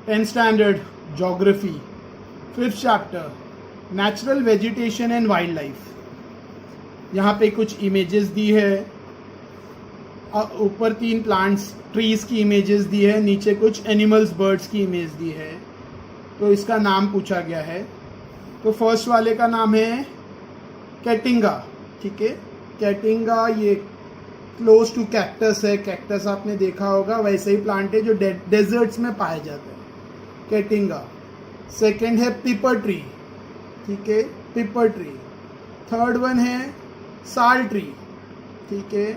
10th standard geography, 5th chapter natural vegetation and wild life. यहाँ पे कुछ images दी है, ऊपर 3 प्लांट्स ट्रीज की इमेजेस दी है, नीचे कुछ एनिमल्स बर्ड्स की इमेज दी है। तो इसका नाम पूछा गया है। तो फर्स्ट वाले का नाम है कैटिंगा, ठीक है। कैटिंगा ये क्लोज टू कैक्टस है। कैक्टस आपने देखा होगा, वैसे ही प्लांट है जो डेजर्ट्स में पाया जाता है, कैटिंगा। सेकंड है पिपर ट्री, ठीक है, पिपर ट्री। थर्ड वन है साल ट्री, ठीक है।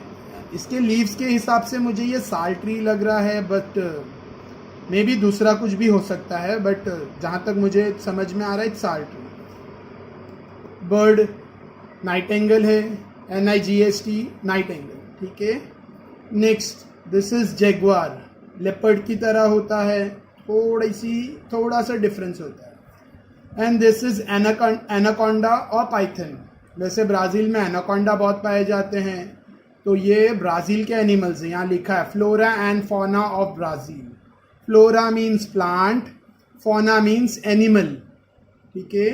इसके लीव्स के हिसाब से मुझे ये साल ट्री लग रहा है, बट मे बी दूसरा कुछ भी हो सकता है, बट जहाँ तक मुझे समझ में आ रहा है साल ट्री। बर्ड नाइटेंगल है, NIGHT, नाइटेंगल, ठीक है। Next this is Jaguar, leopard की तरह होता है, थोड़ा सा डिफरेंस होता है। एंड दिस इज एनाकोंडा और पाइथन। वैसे ब्राज़ील में एनाकोंडा बहुत पाए जाते हैं, तो ये ब्राज़ील के एनिमल्स हैं। यहाँ लिखा है flora and fauna of Brazil. Flora means plant, fauna means animal, ठीक है।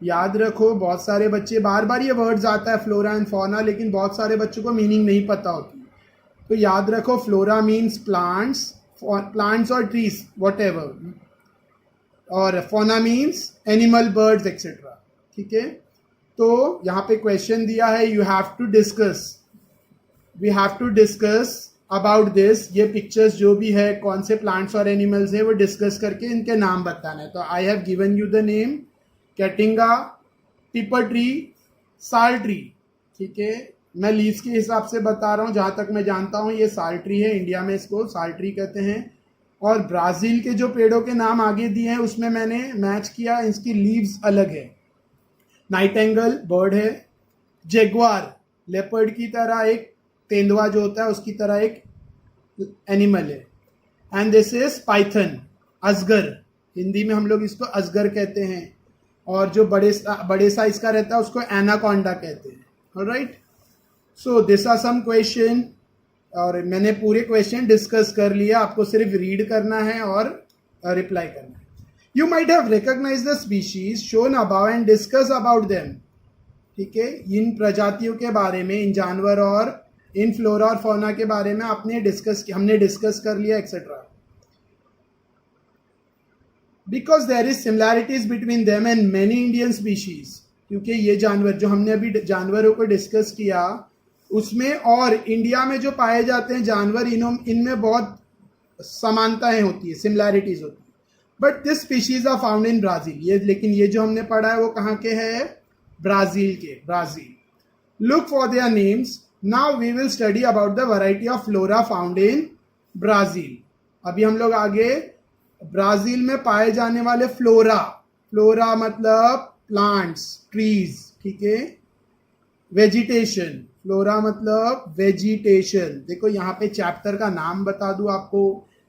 याद रखो, बहुत सारे बच्चे बार बार ये वर्ड्स आता है फ्लोरा एंड फौना, लेकिन बहुत सारे बच्चों को मीनिंग नहीं पता होती। तो याद रखो, फ्लोरा मीन्स प्लांट्स, प्लांट्स और ट्रीज व्हाटएवर, और fauna means animal birds etcetera, ठीक है। तो यहाँ पे क्वेश्चन दिया है, you have to discuss, we have to discuss about this. ये पिक्चर्स जो भी है, कौन से प्लांट्स और एनिमल्स है, वो डिस्कस करके इनके नाम बताना है। तो I have given you the name कैटिंगा, पिपर ट्री, साल ट्री, ठीक है। मैं लीव्स के हिसाब से बता रहा हूँ, जहाँ तक मैं जानता हूँ ये साल ट्री है, इंडिया में इसको साल ट्री कहते हैं। और ब्राज़ील के जो पेड़ों के नाम आगे दिए हैं उसमें मैंने मैच किया, इसकी लीव्स अलग है। नाइटेंगल बर्ड है, जैगुआर लेपर्ड की तरह एक तेंदुआ जो होता है उसकी तरह एक एनिमल है। एंड दिस इज पाइथन, अजगर, हिंदी में हम लोग इसको अजगर कहते हैं, और जो बड़े साइज का रहता है उसको एनाकोंडा कहते हैं। Alright, so this are some question, और मैंने पूरे क्वेश्चन डिस्कस कर लिया, आपको सिर्फ रीड करना है और रिप्लाई करना है। You might have recognise the species shown about and discuss about them, ठीक है। इन प्रजातियों के बारे में, इन जानवर और इन फ्लोरा और फौना के बारे में हमने डिस्कस कर लिया etcetera. Because there is similarities between them and many Indian species, क्योंकि ये जानवर जो हमने अभी जानवरों को डिस्कस किया उसमें और इंडिया में जो पाए जाते हैं जानवर, इनमें बहुत समानताएं होती है, सिमिलैरिटीज होती है। But this species are found in Brazil, ये लेकिन ये जो हमने पढ़ा है वो कहाँ के है, ब्राज़ील के, Brazil. Look for their names. Now we will study about the variety of flora found in Brazil. अभी हम लोग आगे ब्राज़ील में पाए जाने वाले फ्लोरा, फ्लोरा मतलब प्लांट्स, ट्रीज, ठीक है। वेजिटेशन, फ्लोरा मतलब वेजिटेशन। देखो यहाँ पे चैप्टर का नाम बता दूं आपको,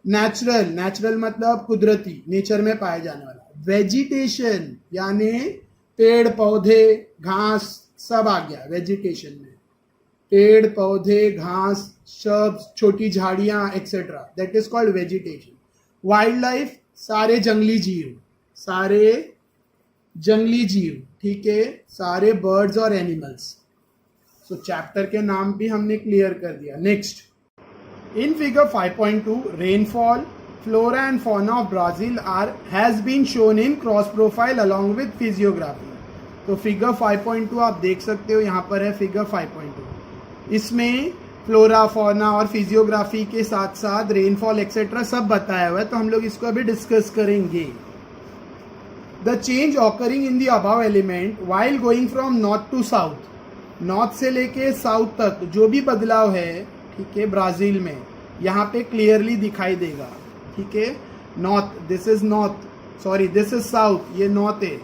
नेचुरल, नेचुरल मतलब कुदरती, नेचर में पाए जाने वाला। वेजिटेशन यानी पेड़ पौधे घास सब आ गया वेजिटेशन में, पेड़ पौधे घास शब्द छोटी झाड़ियां etcetera, that is called vegetation. Wild life सारे जंगली जीव, सारे जंगली जीव, ठीक है, सारे बर्ड्स और एनिमल्स। सो चैप्टर के नाम भी हमने क्लियर कर दिया। Next, in figure 5.2 rainfall, flora and fauna of Brazil has been shown in cross profile along with physiography. तो फिगर 5.2 आप देख सकते हो, यहाँ पर है फिगर 5.2। इसमें फ्लोरा फौना और फिजियोग्राफी के साथ साथ रेनफॉल एक्सेट्रा सब बताया हुआ है, तो हम लोग इसको अभी डिस्कस करेंगे। The change occurring in the above element while going from north to south, north से लेके साउथ तक जो भी बदलाव है, ठीक है, ब्राज़ील में यहाँ पे क्लियरली दिखाई देगा, ठीक है। North, this is north, sorry this is south, ये नॉर्थ है।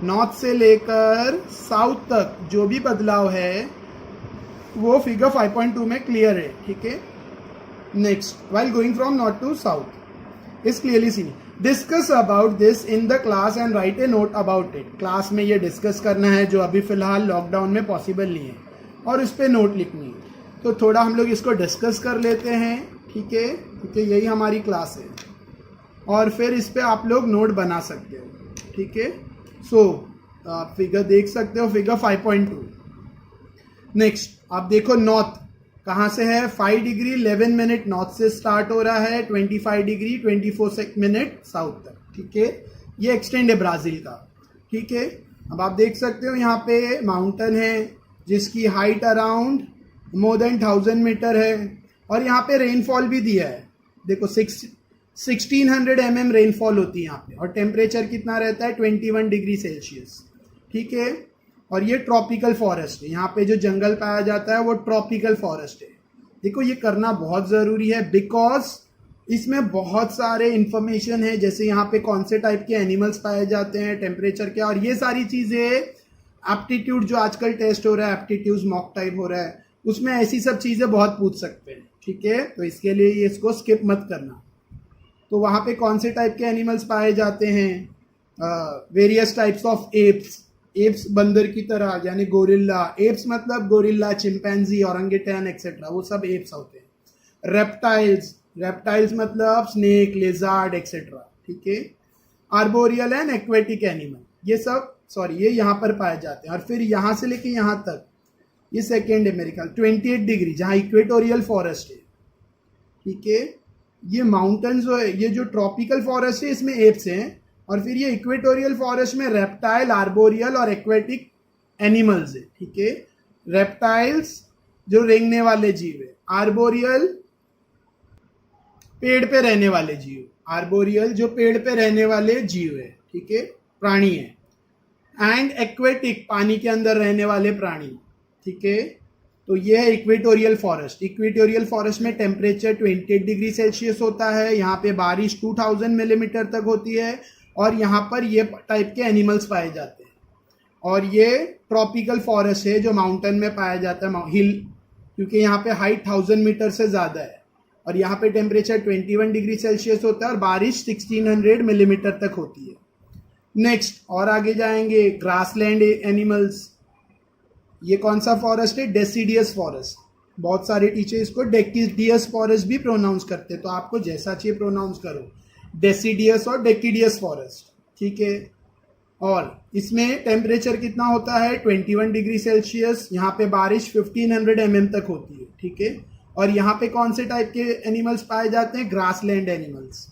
नॉर्थ से लेकर साउथ तक जो भी बदलाव है वो फिगर 5.2 में क्लियर है, ठीक है। Next, while going from north to south is clearly seen. Discuss about this in the class and write a note about it. Class में ये डिस्कस करना है जो अभी फिलहाल लॉकडाउन में पॉसिबल नहीं है, और उस पर नोट लिखनी है। तो थोड़ा हम लोग इसको डिस्कस कर लेते हैं, ठीक है, क्योंकि यही हमारी क्लास है। और फिर इस पे आप लोग नोट बना सकते हो, ठीक है। सो आप फिगर देख सकते हो, फिगर 5.2। नेक्स्ट आप देखो नॉर्थ कहाँ से है, 5 डिग्री 11 मिनट नॉर्थ से स्टार्ट हो रहा है, 25 डिग्री 24 मिनट साउथ तक, ठीक है। ये एक्सटेंड है ब्राज़ील का, ठीक है। अब आप देख सकते हो यहाँ पे माउंटेन है जिसकी height around more than 1000 metre है, और यहाँ पे रेनफॉल भी दिया है, देखो 1600 mm रेनफॉल होती है यहाँ पे, और टेम्परेचर कितना रहता है 21 डिग्री सेल्सियस, ठीक है। और ये ट्रॉपिकल फॉरेस्ट है, यहाँ पे जो जंगल पाया जाता है वो ट्रॉपिकल फॉरेस्ट है। देखो ये करना बहुत ज़रूरी है बिकॉज इसमें बहुत सारे इंफॉर्मेशन है, जैसे यहाँ पे कौन से टाइप के एनिमल्स पाए जाते हैं, टेम्परेचर क्या, और ये सारी चीज़ें एप्टीट्यूड जो आजकल टेस्ट हो रहा है, एप्टीट्यूड मॉक टाइप हो रहा है, उसमें ऐसी सब चीज़ें बहुत पूछ सकते हैं, ठीक है। तो इसके लिए ये इसको स्किप मत करना। तो वहाँ पे कौन से टाइप के एनिमल्स पाए जाते हैं, various types of apps, apps बंदर की तरह यानी गोरिल्ला, एप्स मतलब गोरिल्ला, चिंपैंजी, औरंगेटन एक्सेट्रा, वो सब एप्स होते हैं। रेप्टाइल्स, रेप्टाइल्स मतलब स्नेक, लेजार्ड एक्सेट्रा, ठीक है। आर्बोरियल एंड एक्वेटिक एनिमल, ये सब ये यहाँ पर पाए जाते हैं। और फिर यहाँ से लेके यहाँ तक ये सेकेंड है मेरे ख्याल 28 डिग्री जहाँ इक्वेटोरियल फॉरेस्ट है, ठीक है। ये माउंटेन्स जो है, ये जो ट्रॉपिकल फॉरेस्ट है इसमें एप्स हैं, और फिर ये इक्वेटोरियल फॉरेस्ट में रेप्टाइल, आर्बोरियल और एक्वेटिक एनिमल्स है, ठीक है। रेप्टाइल्स जो रेंगने वाले जीव है, आर्बोरियल पेड़ पे रहने वाले जीव, आर्बोरियल जो पेड़ पे रहने वाले जीव है, ठीक है, प्राणी है, एंड एक्वेटिक पानी के अंदर रहने वाले प्राणी, ठीक है। तो ये है इक्वेटोरियल फॉरेस्ट। इक्वेटोरियल फॉरेस्ट में टेम्परेचर 28 डिग्री सेल्सियस होता है, यहाँ पे बारिश 2000 मिलीमीटर तक होती है, और यहाँ पर ये टाइप के एनिमल्स पाए जाते हैं। और ये ट्रॉपिकल फॉरेस्ट है जो माउंटेन में पाया जाता है, हिल, क्योंकि यहाँ पे हाइट 1000 मीटर से ज़्यादा है, और यहाँ पे टेम्परेचर 21 डिग्री सेल्सियस होता है, और बारिश 1600 मिलीमीटर तक होती है। नेक्स्ट और आगे जाएंगे, ग्रासलैंड एनिमल्स। ये कौन सा फॉरेस्ट है, डेसिडियस फॉरेस्ट। बहुत सारे टीचर इसको डेसिडियस फॉरेस्ट भी प्रोनाउंस करते हैं, तो आपको जैसा चाहिए प्रोनाउंस करो, डेसिडियस और डेसिडियस फॉरेस्ट, ठीक है। और इसमें टेम्परेचर कितना होता है 21 डिग्री सेल्सियस, यहाँ पे बारिश 1500 mm तक होती है, ठीक है। और यहाँ पे कौन से टाइप के एनिमल्स पाए जाते हैं, ग्रासलैंड एनिमल्स,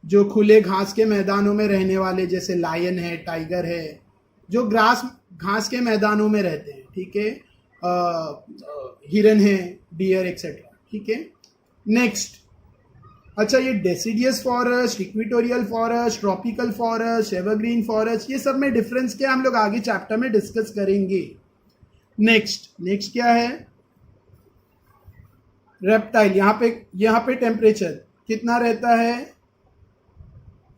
जो खुले घास के मैदानों में रहने वाले, जैसे लायन है, टाइगर है, जो घास के मैदानों में रहते हैं, ठीक है। हिरन है, डियर एक्सेट्रा, ठीक है। नेक्स्ट, अच्छा ये deciduous forest, equatorial forest, tropical forest, evergreen forest, ये सब में डिफरेंस क्या हम लोग आगे चैप्टर में डिस्कस करेंगे। नेक्स्ट क्या है, रेप्टाइल। यहाँ पे टेम्परेचर कितना रहता है,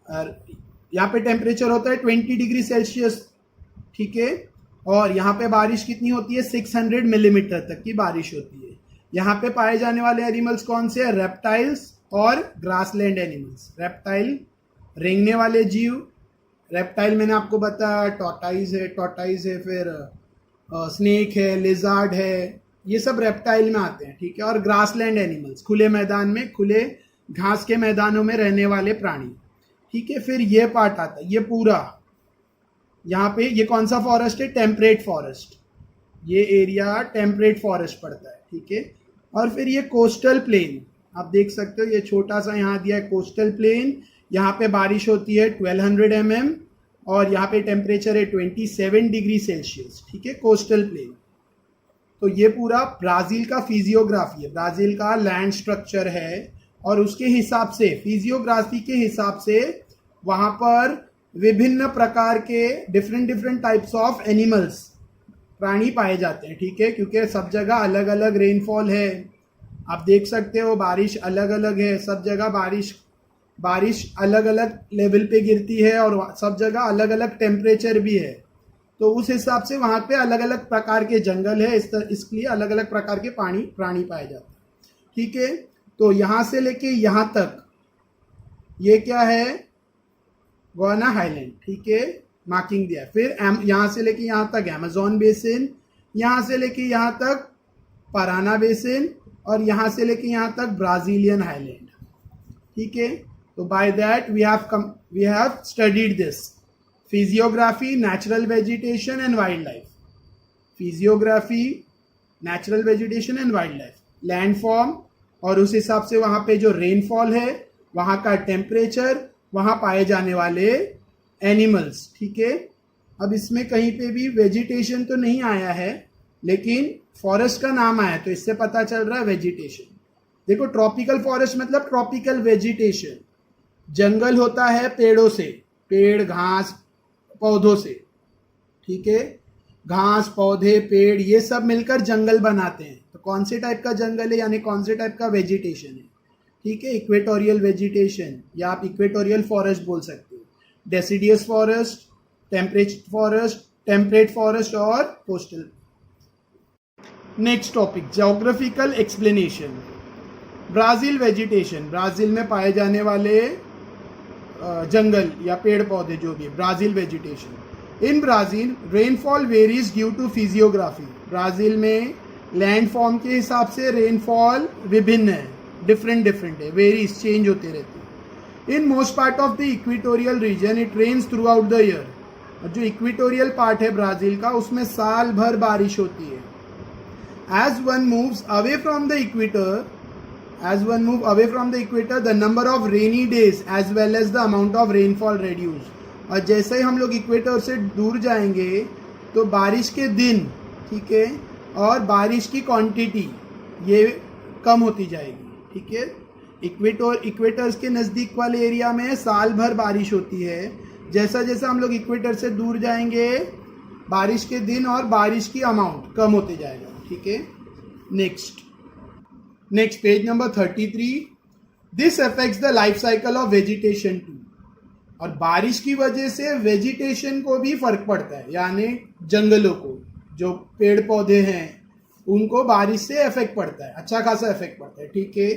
यहाँ पे टेम्परेचर होता है 20 डिग्री सेल्सियस, ठीक है। और यहाँ पे बारिश कितनी होती है 600 मिलीमीटर तक की बारिश होती है। यहाँ पे पाए जाने वाले एनिमल्स कौन से हैं, रेप्टाइल्स और ग्रासलैंड एनिमल्स। रेप्टाइल रेंगने वाले जीव, रेप्टाइल मैंने आपको बताया टॉर्टाइज है, फिर स्नेक है, लिजार्ड है, ये सब रेप्टाइल में आते हैं, ठीक है। और ग्रासलैंड एनिमल्स खुले मैदान में, खुले घास के मैदानों में रहने वाले प्राणी, ठीक है। फिर ये पार्ट आता है, ये पूरा यहाँ पे ये कौन सा फॉरेस्ट है, टेम्परेट फॉरेस्ट, ये एरिया टेम्परेट फॉरेस्ट पड़ता है, ठीक है। और फिर ये कोस्टल प्लेन, आप देख सकते हो ये छोटा सा यहाँ दिया है कोस्टल प्लेन, यहाँ पे बारिश होती है 1200 mm, और यहाँ पे टेम्परेचर है 27 डिग्री सेल्सियस, ठीक है, कोस्टल प्लेन। तो ये पूरा ब्राज़ील का फिजियोग्राफी है, ब्राज़ील का लैंड स्ट्रक्चर है, और उसके हिसाब से, फिजियोग्राफी के हिसाब से वहाँ पर विभिन्न प्रकार के डिफरेंट टाइप्स ऑफ एनिमल्स, प्राणी पाए जाते हैं, ठीक है। क्योंकि सब जगह अलग अलग रेनफॉल है, आप देख सकते हो बारिश अलग अलग है, सब जगह बारिश अलग अलग लेवल पे गिरती है, और सब जगह अलग अलग टेम्परेचर भी है। तो उस हिसाब से वहाँ पे अलग अलग प्रकार के जंगल है, इसलिए अलग अलग प्रकार के प्राणी पाए जाते हैं, ठीक है। तो यहाँ से लेके यहाँ तक ये क्या है, गोवाना हाईलैंड, ठीक है, मार्किंग दिया। फिर यहाँ से लेके यहाँ तक अमेज़न बेसिन, यहाँ से लेके यहाँ तक पराना बेसिन, और यहाँ से लेके यहाँ तक ब्राज़ीलियन हाईलैंड, ठीक है। तो by that we have studied this physiography, natural vegetation and wild life. Physiography, natural vegetation and wild life, landform, और उस हिसाब से वहां पे जो रेनफॉल है, वहां का टेम्परेचर, वहां पाए जाने वाले एनिमल्स. ठीक है, अब इसमें कहीं पे भी वेजिटेशन तो नहीं आया है, लेकिन फॉरेस्ट का नाम आया, तो इससे पता चल रहा है वेजिटेशन. देखो, ट्रॉपिकल फॉरेस्ट मतलब ट्रॉपिकल वेजिटेशन. जंगल होता है पेड़ों से, पेड़, घास, पौधों से. ठीक है, घास, पौधे, पेड़, ये सब मिलकर जंगल बनाते हैं. तो कौन से टाइप का जंगल है, यानी कौन से टाइप का वेजिटेशन है. ठीक है, इक्वेटोरियल वेजिटेशन, या आप इक्वेटोरियल फॉरेस्ट बोल सकते हो, डेसिडियस फॉरेस्ट, टेम्परेट फॉरेस्ट और coastal. Next topic, geographical explanation. Brazil vegetation, Brazil में पाए जाने वाले जंगल या पेड़ पौधे जो भी, Brazil vegetation. In Brazil rainfall varies due to physiography. Brazil में लैंडफॉर्म के हिसाब से रेनफॉल विभिन्न है, डिफरेंट है, वेरीज, चेंज होते रहते हैं. In most part of the equatorial region it rains through out the year. जो इक्वेटोरियल पार्ट है ब्राजील का, उसमें साल भर बारिश होती है. As one moves away from the equator, the number of rainy days as well as the amount of rainfall reduce. और जैसे ही हम लोग इक्वेटर से दूर जाएंगे तो बारिश के दिन, ठीक है, और बारिश की क्वांटिटी ये कम होती जाएगी. ठीक है, इक्वेटर्स के नज़दीक वाले एरिया में साल भर बारिश होती है. जैसा जैसा हम लोग इक्वेटर से दूर जाएंगे, बारिश के दिन और बारिश की अमाउंट कम होते जाएगा. ठीक है, next page number 33. This affects the life cycle of vegetation too. और बारिश की वजह से वेजिटेशन को भी फर्क पड़ता है, यानी जंगलों को, जो पेड़ पौधे हैं उनको बारिश से इफेक्ट पड़ता है, अच्छा खासा इफेक्ट पड़ता है. ठीक है,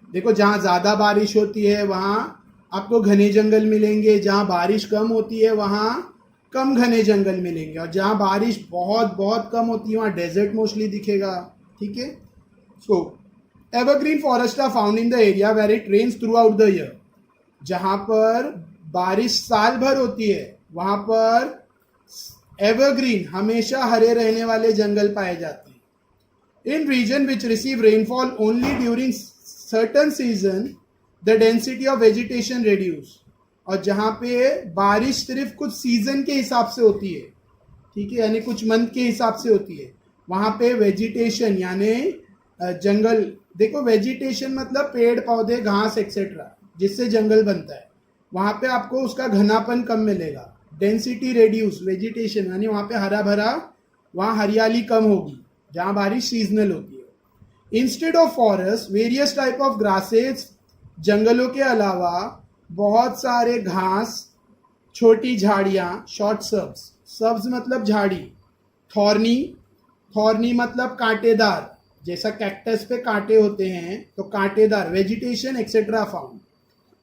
देखो, जहाँ ज़्यादा बारिश होती है वहाँ आपको घने जंगल मिलेंगे, जहाँ बारिश कम होती है वहाँ कम घने जंगल मिलेंगे, और जहाँ बारिश बहुत बहुत कम होती है वहाँ डेजर्ट मोस्टली दिखेगा. ठीक है, so evergreen forest are found in the area where it rains through out the year. जहाँ पर बारिश साल भर होती है वहाँ पर एवरग्रीन, हमेशा हरे रहने वाले जंगल पाए जाते हैं. In region which receive rainfall only during certain season the density of vegetation reduce. और जहाँ पे बारिश सिर्फ कुछ सीजन के हिसाब से होती है, ठीक है, यानी कुछ मंथ के हिसाब से होती है, वहाँ पे वेजिटेशन यानी जंगल. देखो, वेजिटेशन मतलब पेड़ पौधे, घास एक्सेट्रा, जिससे जंगल बनता है. वहाँ पे आपको उसका घनापन कम मिलेगा. डेंसिटी रेड्यूस, वेजिटेशन यानी वहाँ पे हरा भरा, वहाँ हरियाली कम होगी जहाँ बारिश सीजनल होती है. Instead of forest various type of grasses. जंगलों के अलावा बहुत सारे घास, छोटी झाड़ियाँ, शॉर्ट सब्स मतलब झाड़ी, थॉर्नी मतलब कांटेदार, जैसा कैक्टस पे कांटे होते हैं तो कांटेदार, वेजिटेशन एक्सेट्रा फाउंड.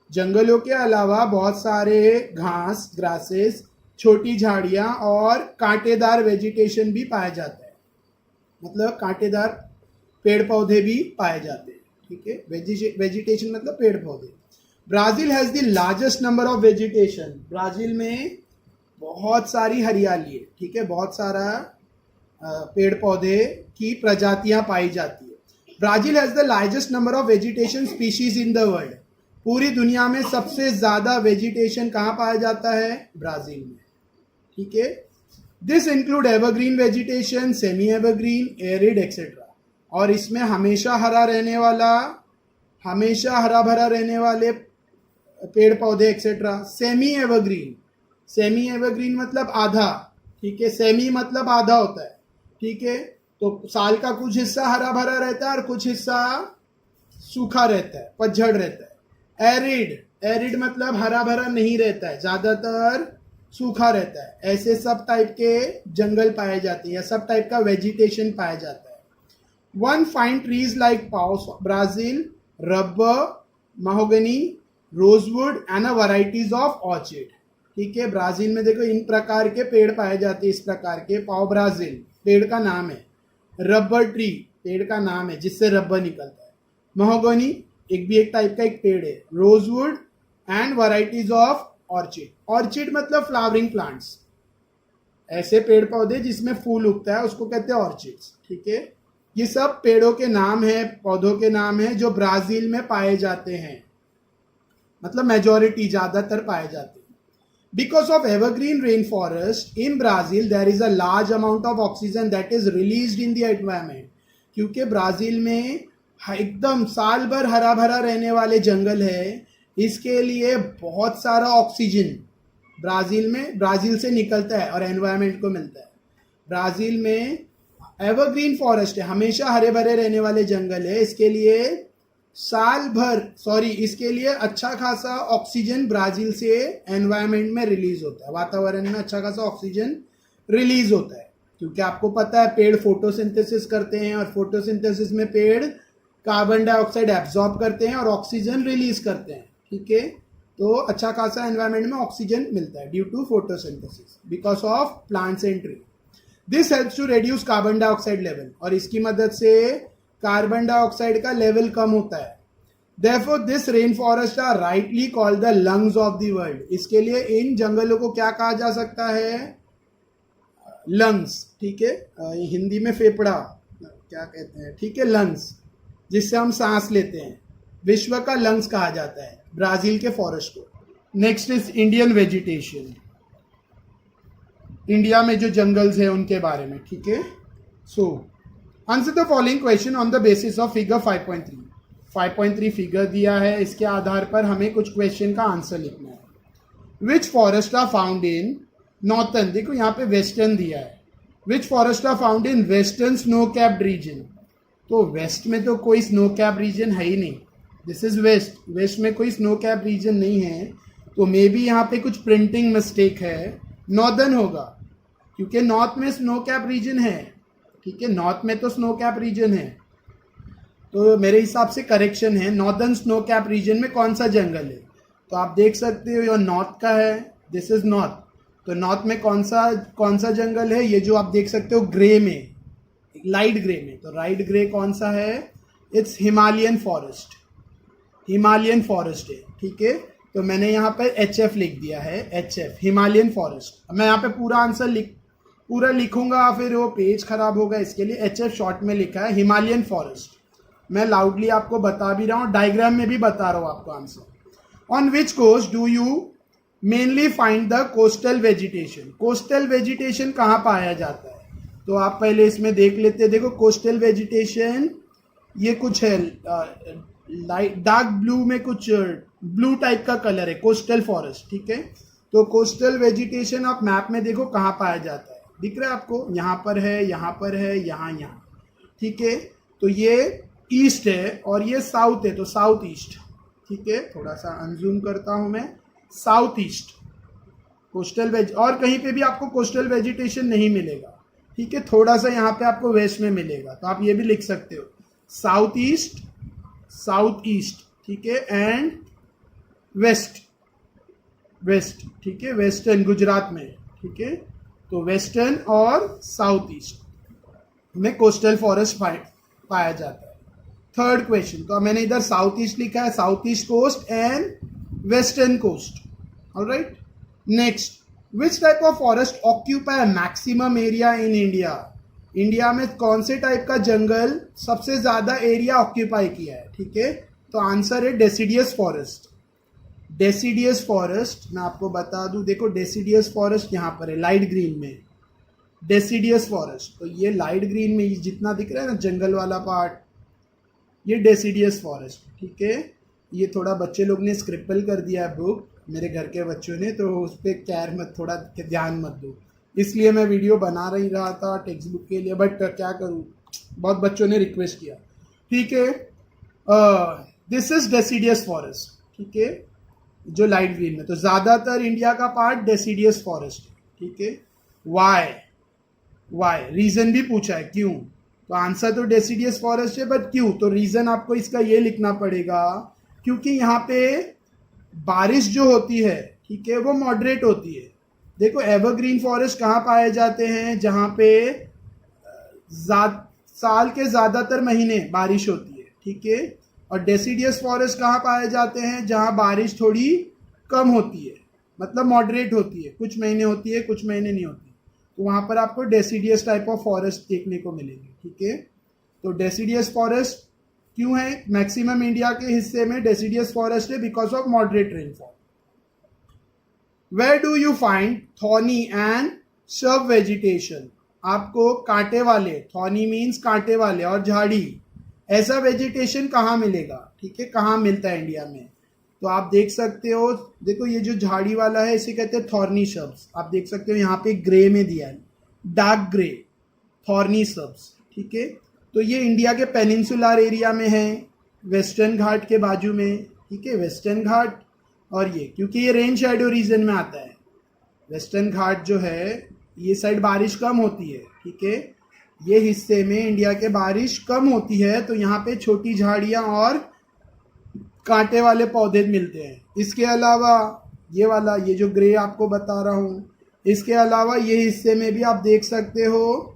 जंगलों के अलावा बहुत सारे घास, ग्रासेस, छोटी झाड़ियाँ और कांटेदार वेजिटेशन भी पाया जाता है, मतलब कांटेदार पेड़ पौधे भी पाए जाते हैं. ठीक है, वेजिटेशन मतलब पेड़ पौधे. Brazil has the largest number of vegetation. Brazil में बहुत सारी हरियाली है. ठीक है, बहुत सारा पेड़ पौधे की प्रजातियां पाई जाती है. Brazil has the largest number of vegetation species in the world. पूरी दुनिया में सबसे ज़्यादा वेजिटेशन कहाँ पाया जाता है? ब्राज़ील में. ठीक है, this include evergreen vegetation, semi evergreen, arid etcetera. और इसमें हमेशा हरा रहने वाला, हमेशा हरा भरा रहने वाले पेड़ पौधे एक्सेट्रा. सेमी एवरग्रीन मतलब आधा. ठीक है, सेमी मतलब आधा होता है. ठीक है, तो साल का कुछ हिस्सा हरा भरा रहता है और कुछ हिस्सा सूखा रहता है, पतझड़ रहता है. एरिड मतलब हरा भरा नहीं रहता है, ज़्यादातर सूखा रहता है. ऐसे सब टाइप के जंगल पाए जाते हैं या सब टाइप का वेजिटेशन पाया जाता है. One find trees like pause Brazil, rubber, mahogany, rosewood and a varieties of orchid. ठीक है, ब्राज़ील में देखो इन प्रकार के पेड़ पाए जाते हैं. इस प्रकार के पाओ ब्राज़ील पेड़ का नाम है, रबर ट्री पेड़ का नाम है जिससे रबर निकलता है, mahogany एक टाइप का एक पेड़ है, rosewood and varieties of orchid. Orchid मतलब फ्लावरिंग प्लांट्स, ऐसे पेड़ पौधे जिसमें फूल उगता है उसको कहते हैं ऑर्चिड्स, ठीक है। ये सब पेड़ों के नाम है, पौधों के नाम है जो ब्राजील में पाए जाते हैं, मतलब मेजॉरिटी, ज्यादातर पाए जाते हैं। Because of evergreen rain forest in Brazil there is a large amount of oxygen that is released in the environment. क्योंकि ब्राजील में एकदम साल भर हरा भरा रहने वाले जंगल है, इसके लिए बहुत सारा ऑक्सीजन ब्राजील से निकलता है और एनवायरमेंट को मिलता है। ब्राजील में एवरग्रीन फॉरेस्ट है, हमेशा हरे भरे रहने वाले जंगल है, इसके लिए अच्छा खासा ऑक्सीजन ब्राजील से एनवायरमेंट में रिलीज होता है, वातावरण में अच्छा खासा ऑक्सीजन रिलीज होता है। क्योंकि आपको पता है पेड़ फोटोसिंथेसिस करते हैं और फोटोसिंथेसिस में पेड़ कार्बन डाइऑक्साइड एब्जॉर्ब करते हैं और ऑक्सीजन रिलीज करते हैं, ठीक है। तो अच्छा खासा एनवायरमेंट में ऑक्सीजन मिलता है due to photosynthesis because of plants and tree. This helps to reduce carbon dioxide level, और इसकी मदद से कार्बन डाइऑक्साइड का लेवल कम होता है। Therefore, this rainforest are rightly called the lungs of the world. इसके लिए इन जंगलों को क्या कहा जा सकता है? लंग्स, ठीक है। हिंदी में फेफड़ा क्या कहते हैं, ठीक है, लंग्स, जिससे हम सांस लेते हैं। विश्व का लंग्स कहा जाता है ब्राजील के फॉरेस्ट को। Next is Indian vegetation, India में जो जंगल्स है उनके बारे में, ठीक है। So answer the following question on the basis of figure 5.3। 5.3 figure दिया है, इसके आधार पर हमें कुछ क्वेश्चन का आंसर लिखना है। Which forest are found in northern, देखो यहाँ पे वेस्टर्न दिया है। Which forest are found in western snow capped region, तो वेस्ट में तो कोई स्नो कैप रीजन है ही नहीं, दिस इज वेस्ट, वेस्ट में कोई स्नो कैप रीजन नहीं है, तो मे बी यहाँ पे कुछ प्रिंटिंग मिस्टेक है, नॉर्दर्न होगा, क्योंकि नॉर्थ में स्नो कैप रीजन है, ठीक है, नॉर्थ में तो स्नो कैप रीजन है, तो मेरे हिसाब से करेक्शन है। नॉर्दर्न स्नो कैप रीजन में कौन सा जंगल है, तो आप देख सकते हो ये नॉर्थ का है, दिस इज नॉर्थ, तो नॉर्थ में कौन सा जंगल है, ये जो आप देख सकते हो ग्रे में, लाइट ग्रे में, तो लाइट ग्रे कौन सा है, it's Himalayan forest, Himalayan forest है, ठीक है। तो मैंने यहाँ पर HF लिख दिया है, HF हिमालयन फॉरेस्ट। मैं यहाँ पे पूरा आंसर पूरा लिखूंगा फिर वो पेज खराब होगा, इसके लिए HF शॉर्ट में लिखा है, हिमालयन फॉरेस्ट। मैं लाउडली आपको बता भी रहा हूँ, डायग्राम में भी बता रहा हूँ आपको answer. On which coast do you mainly find the coastal vegetation, coastal vegetation कहाँ पाया जाता है, तो आप पहले इसमें देख लेते हैं। देखो कोस्टल वेजिटेशन ये कुछ है, लाइट डार्क ब्लू में कुछ ब्लू टाइप का कलर है, कोस्टल फॉरेस्ट, ठीक है। तो कोस्टल वेजिटेशन आप मैप में देखो कहाँ पाया जाता है, दिख रहा है आपको, यहाँ पर है, यहाँ पर है, यहाँ, ठीक है। तो ये ईस्ट है और ये साउथ है, तो साउथ ईस्ट, ठीक है। थोड़ा सा अनजूम करता हूं मैं, साउथ ईस्ट कोस्टल वेज, और कहीं पे भी आपको कोस्टल वेजिटेशन नहीं मिलेगा, ठीक है, थोड़ा सा यहाँ पे आपको वेस्ट में मिलेगा, तो आप ये भी लिख सकते हो, साउथ ईस्ट, ठीक है, एंड वेस्ट, ठीक है, वेस्टर्न गुजरात में, ठीक है। तो वेस्टर्न और साउथ ईस्ट में कोस्टल फॉरेस्ट पाया जाता है। थर्ड क्वेश्चन, तो मैंने इधर साउथ ईस्ट लिखा है, south east coast and western coast, alright. Next, which type of forest occupy maximum area in India, India में कौन से टाइप का जंगल सबसे ज्यादा एरिया ऑक्यूपाई किया है, ठीक है। तो आंसर है डेसिडियस फॉरेस्ट। डेसिडियस फॉरेस्ट मैं आपको बता दूं, देखो डेसिडियस फॉरेस्ट यहाँ पर है लाइट ग्रीन में, डेसिडियस फॉरेस्ट, तो ये लाइट ग्रीन में जितना दिख रहा है ना जंगल वाला पार्ट, ये डेसिडियस फॉरेस्ट, ठीक है। ये थोड़ा बच्चे लोग ने स्क्रिपल कर दिया है बुक, मेरे घर के बच्चों ने, तो उस पर केयर मत, थोड़ा ध्यान मत दो, इसलिए मैं वीडियो बना नहीं रहा था टेक्स्ट बुक के लिए, बट क्या करूँ, बहुत बच्चों ने रिक्वेस्ट किया, ठीक है। दिस इज डेसिडियस फॉरेस्ट, ठीक है, जो लाइट ग्रीन में, तो ज्यादातर इंडिया का पार्ट डेसिडियस फॉरेस्ट, ठीक है। वाई रीजन भी पूछा है, क्यों, तो आंसर तो डेसिडियस फॉरेस्ट है, बट क्यों, तो रीजन आपको इसका ये लिखना पड़ेगा, क्योंकि यहाँ पे बारिश जो होती है, ठीक है, वो मॉडरेट होती है। देखो एवरग्रीन फॉरेस्ट कहाँ पाए जाते हैं, जहाँ पे साल के ज्यादातर महीने बारिश होती है, ठीक है। और डेसिडियस फॉरेस्ट कहाँ पाए जाते हैं, जहाँ बारिश थोड़ी कम होती है, मतलब मॉडरेट होती है, कुछ महीने होती है कुछ महीने नहीं होती, तो वहाँ पर आपको डेसिडियस टाइप ऑफ फॉरेस्ट देखने को मिलेंगे, ठीक है। तो डेसिडियस फॉरेस्ट क्यों है मैक्सिमम इंडिया के हिस्से में डेसिडियस फॉरेस्ट है? Because of moderate rainfall. Where do you find thorny and shrub vegetation? आपको कांटे वाले, थॉर्नी मीन्स कांटे वाले, और झाड़ी, ऐसा वेजिटेशन कहाँ मिलेगा, ठीक है, कहाँ मिलता है इंडिया में? तो आप देख सकते हो, देखो ये जो झाड़ी वाला है इसे कहते हैं थॉर्नी शब्स। आप देख सकते हो यहाँ पे ग्रे में दिया है, डार्क ग्रे, थॉर्नी शब्स, ठीक है। तो ये इंडिया के पेनिनसुलर एरिया में है, वेस्टर्न घाट के बाजू में, ठीक है, वेस्टर्न घाट। और ये क्योंकि ये रेन शैडो रीजन में आता है, वेस्टर्न घाट जो है ये साइड बारिश कम होती है, ठीक है, ये हिस्से में इंडिया के बारिश कम होती है, तो यहाँ पे छोटी झाड़ियाँ और कांटे वाले पौधे मिलते हैं। इसके अलावा ये वाला, ये जो ग्रे आपको बता रहा हूँ, इसके अलावा ये हिस्से में भी आप देख सकते हो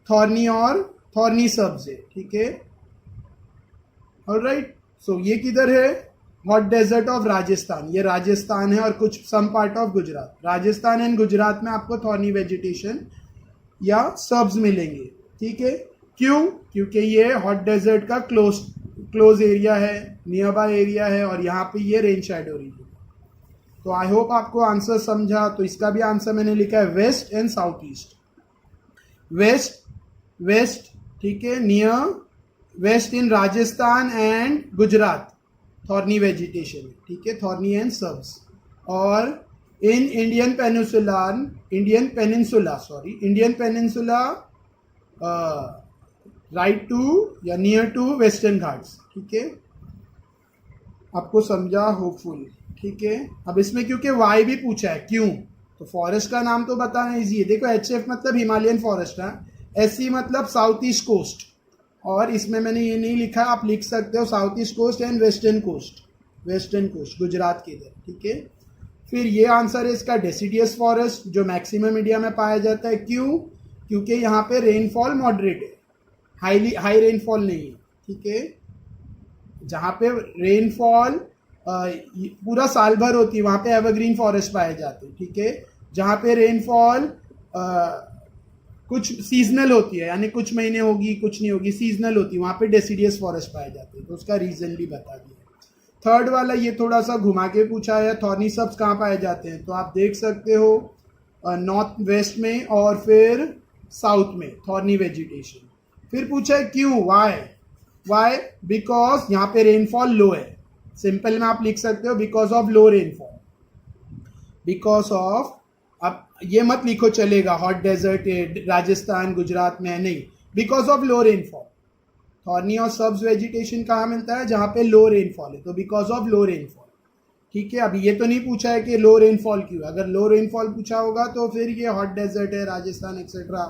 थॉर्नी और थॉर्नी सब्ज है, ठीक है। ऑलराइट, सो ये किधर है? हॉट डेजर्ट ऑफ राजस्थान, ये राजस्थान है और कुछ some part of Gujarat. Rajasthan and Gujarat में आपको थॉर्नी वेजिटेशन या सब्ज मिलेंगे, ठीक है। क्यों? क्योंकि ये हॉट डेजर्ट का क्लोज एरिया है, नियर बाय एरिया है, और यहाँ पे ये रेन शैडो रीजन। तो आई होप आपको आंसर समझा। तो इसका भी आंसर मैंने लिखा है west and south east. West, ठीक है, near west in Rajasthan and Gujarat thorny vegetation, ठीक है, थॉर्नी एंड सब्स। और in Indian peninsula right to या नियर टू वेस्टर्न घाट्स, ठीक है। आपको समझा होपफुल, ठीक है। अब इसमें क्योंकि वाई भी पूछा है, क्यों, तो फॉरेस्ट का नाम तो बताना इजी है। देखो HF मतलब हिमालयन फॉरेस्ट है, SC मतलब साउथ ईस्ट कोस्ट, और इसमें मैंने ये नहीं लिखा, आप लिख सकते हो south east coast and western coast Gujarat के इधर, ठीक है। फिर ये आंसर है इसका डेसिडियस फॉरेस्ट, जो मैक्सिमम इंडिया में पाया जाता है। क्यों? क्योंकि यहाँ पे रेनफॉल मॉडरेट है, हाई रेनफॉल नहीं है, ठीक है। जहाँ पे रेनफॉल पूरा साल भर होती है वहाँ पे एवरग्रीन फॉरेस्ट पाए जाते हैं, ठीक है। जहाँ पे रेनफॉल कुछ सीजनल होती है, यानी कुछ महीने होगी कुछ नहीं होगी, सीजनल होती है, वहाँ पे डेसिडियस फॉरेस्ट पाए जाते हैं। तो उसका रीजन भी बता दिया। थर्ड वाला ये थोड़ा सा घुमा के पूछा है, थॉर्नी सब्स कहाँ पाए जाते हैं? तो आप देख सकते हो नॉर्थ वेस्ट में और फिर साउथ में थॉर्नी वेजिटेशन। फिर पूछा है क्यों, वाई, बिकॉज यहाँ पे रेनफॉल लो है। सिंपल में आप लिख सकते हो because of low rainfall, because of, अब ये मत लिखो चलेगा हॉट डेजर्ट राजस्थान गुजरात में है, नहीं, because of low rainfall. Thorny और सब्स वेजिटेशन कहाँ मिलता है? जहाँ पे लो रेनफॉल है, तो बिकॉज ऑफ लो रेनफॉल, ठीक है। अभी ये तो नहीं पूछा है कि लो रेनफॉल क्यों, अगर लो रेनफॉल पूछा होगा तो फिर ये हॉट डेजर्ट है राजस्थान एक्सेट्रा,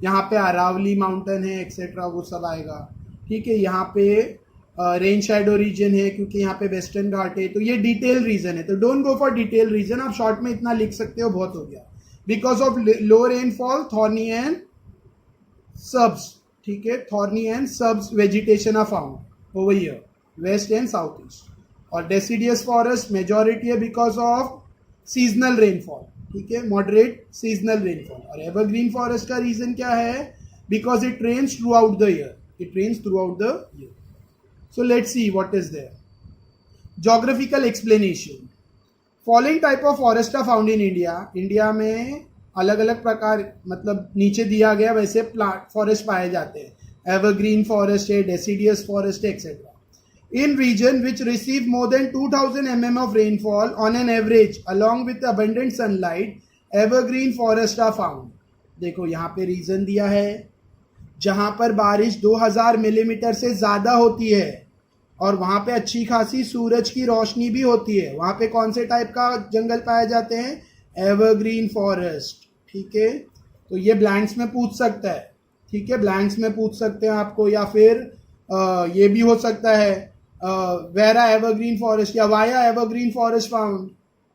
यहाँ पे अरावली माउंटेन है एक्सेट्रा, वो सब आएगा, ठीक है। यहाँ पे रेन शैडो रीजन है क्योंकि यहाँ पे वेस्टर्न घाट है, तो ये डिटेल रीजन है। तो don't go for detail reason, आप शॉर्ट में इतना लिख सकते हो, बहुत हो गया। Because of low rainfall thorny and shrubs, ठीक है, thorny and shrubs vegetation are found over here west and south east. और डेसिडियस फॉरेस्ट मेजॉरिटी है बिकॉज ऑफ सीजनल रेनफॉल, ठीक है, मॉडरेट सीजनल रेनफॉल। और एवरग्रीन फॉरेस्ट का reason क्या है? Because it rains through out the year, So let's see what is there. Geographical explanation. Following type of forest are found in India. India में अलग अलग प्रकार, मतलब नीचे दिया गया वैसे फॉरेस्ट पाए जाते हैं। एवरग्रीन फॉरेस्ट है, डेसिडियस फॉरेस्ट है, etcetera. In region which receive more than 2000 mm of rainfall on an average, along with abundant sunlight, evergreen forest are found. देखो यहाँ पे रीजन दिया है, जहाँ पर बारिश 2000 मिलीमीटर से ज़्यादा होती है और वहाँ पे अच्छी खासी सूरज की रोशनी भी होती है, वहाँ पे कौन से टाइप का जंगल पाए जाते हैं? एवरग्रीन फॉरेस्ट, ठीक है। तो ये ब्लैंक्स में पूछ सकता है, ठीक है, ब्लैंक्स में पूछ सकते हैं आपको, या फिर ये भी हो सकता है वेर आर एवरग्रीन फॉरेस्ट या why are evergreen forest found,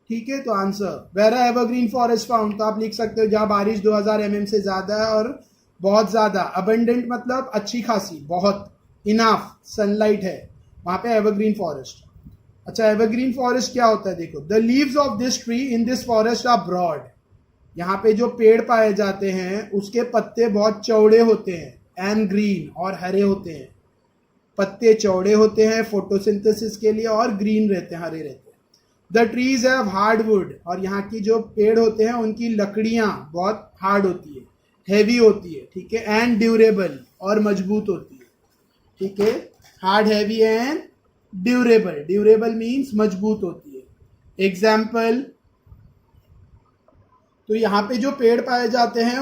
ठीक है। तो answer where are evergreen forest found, तो आप लिख सकते हो जहाँ बारिश 2000 mm से ज़्यादा है और बहुत ज़्यादा, अबंडेंट मतलब अच्छी खासी, बहुत, इनाफ सनलाइट है, वहाँ पे एवरग्रीन फॉरेस्ट। अच्छा, एवरग्रीन फॉरेस्ट क्या होता है देखो, the leaves of this tree in this forest are broad. यहाँ पे जो पेड़ पाए जाते हैं उसके पत्ते बहुत चौड़े होते हैं, एंड ग्रीन और हरे होते हैं। पत्ते चौड़े होते हैं फोटोसिंथेसिस के लिए और ग्रीन रहते हैं, हरे रहते हैं। द ट्रीज हैव हार्डवुड, और यहाँ की जो पेड़ होते हैं उनकी लकड़ियां बहुत हार्ड होती है, हैवी होती है, ठीक है, एंड ड्यूरेबल, और मजबूत होती है, ठीक है, hard, heavy and durable. Durable means मजबूत होती है। एग्जाम्पल, तो यहाँ पे जो पेड़ पाए जाते हैं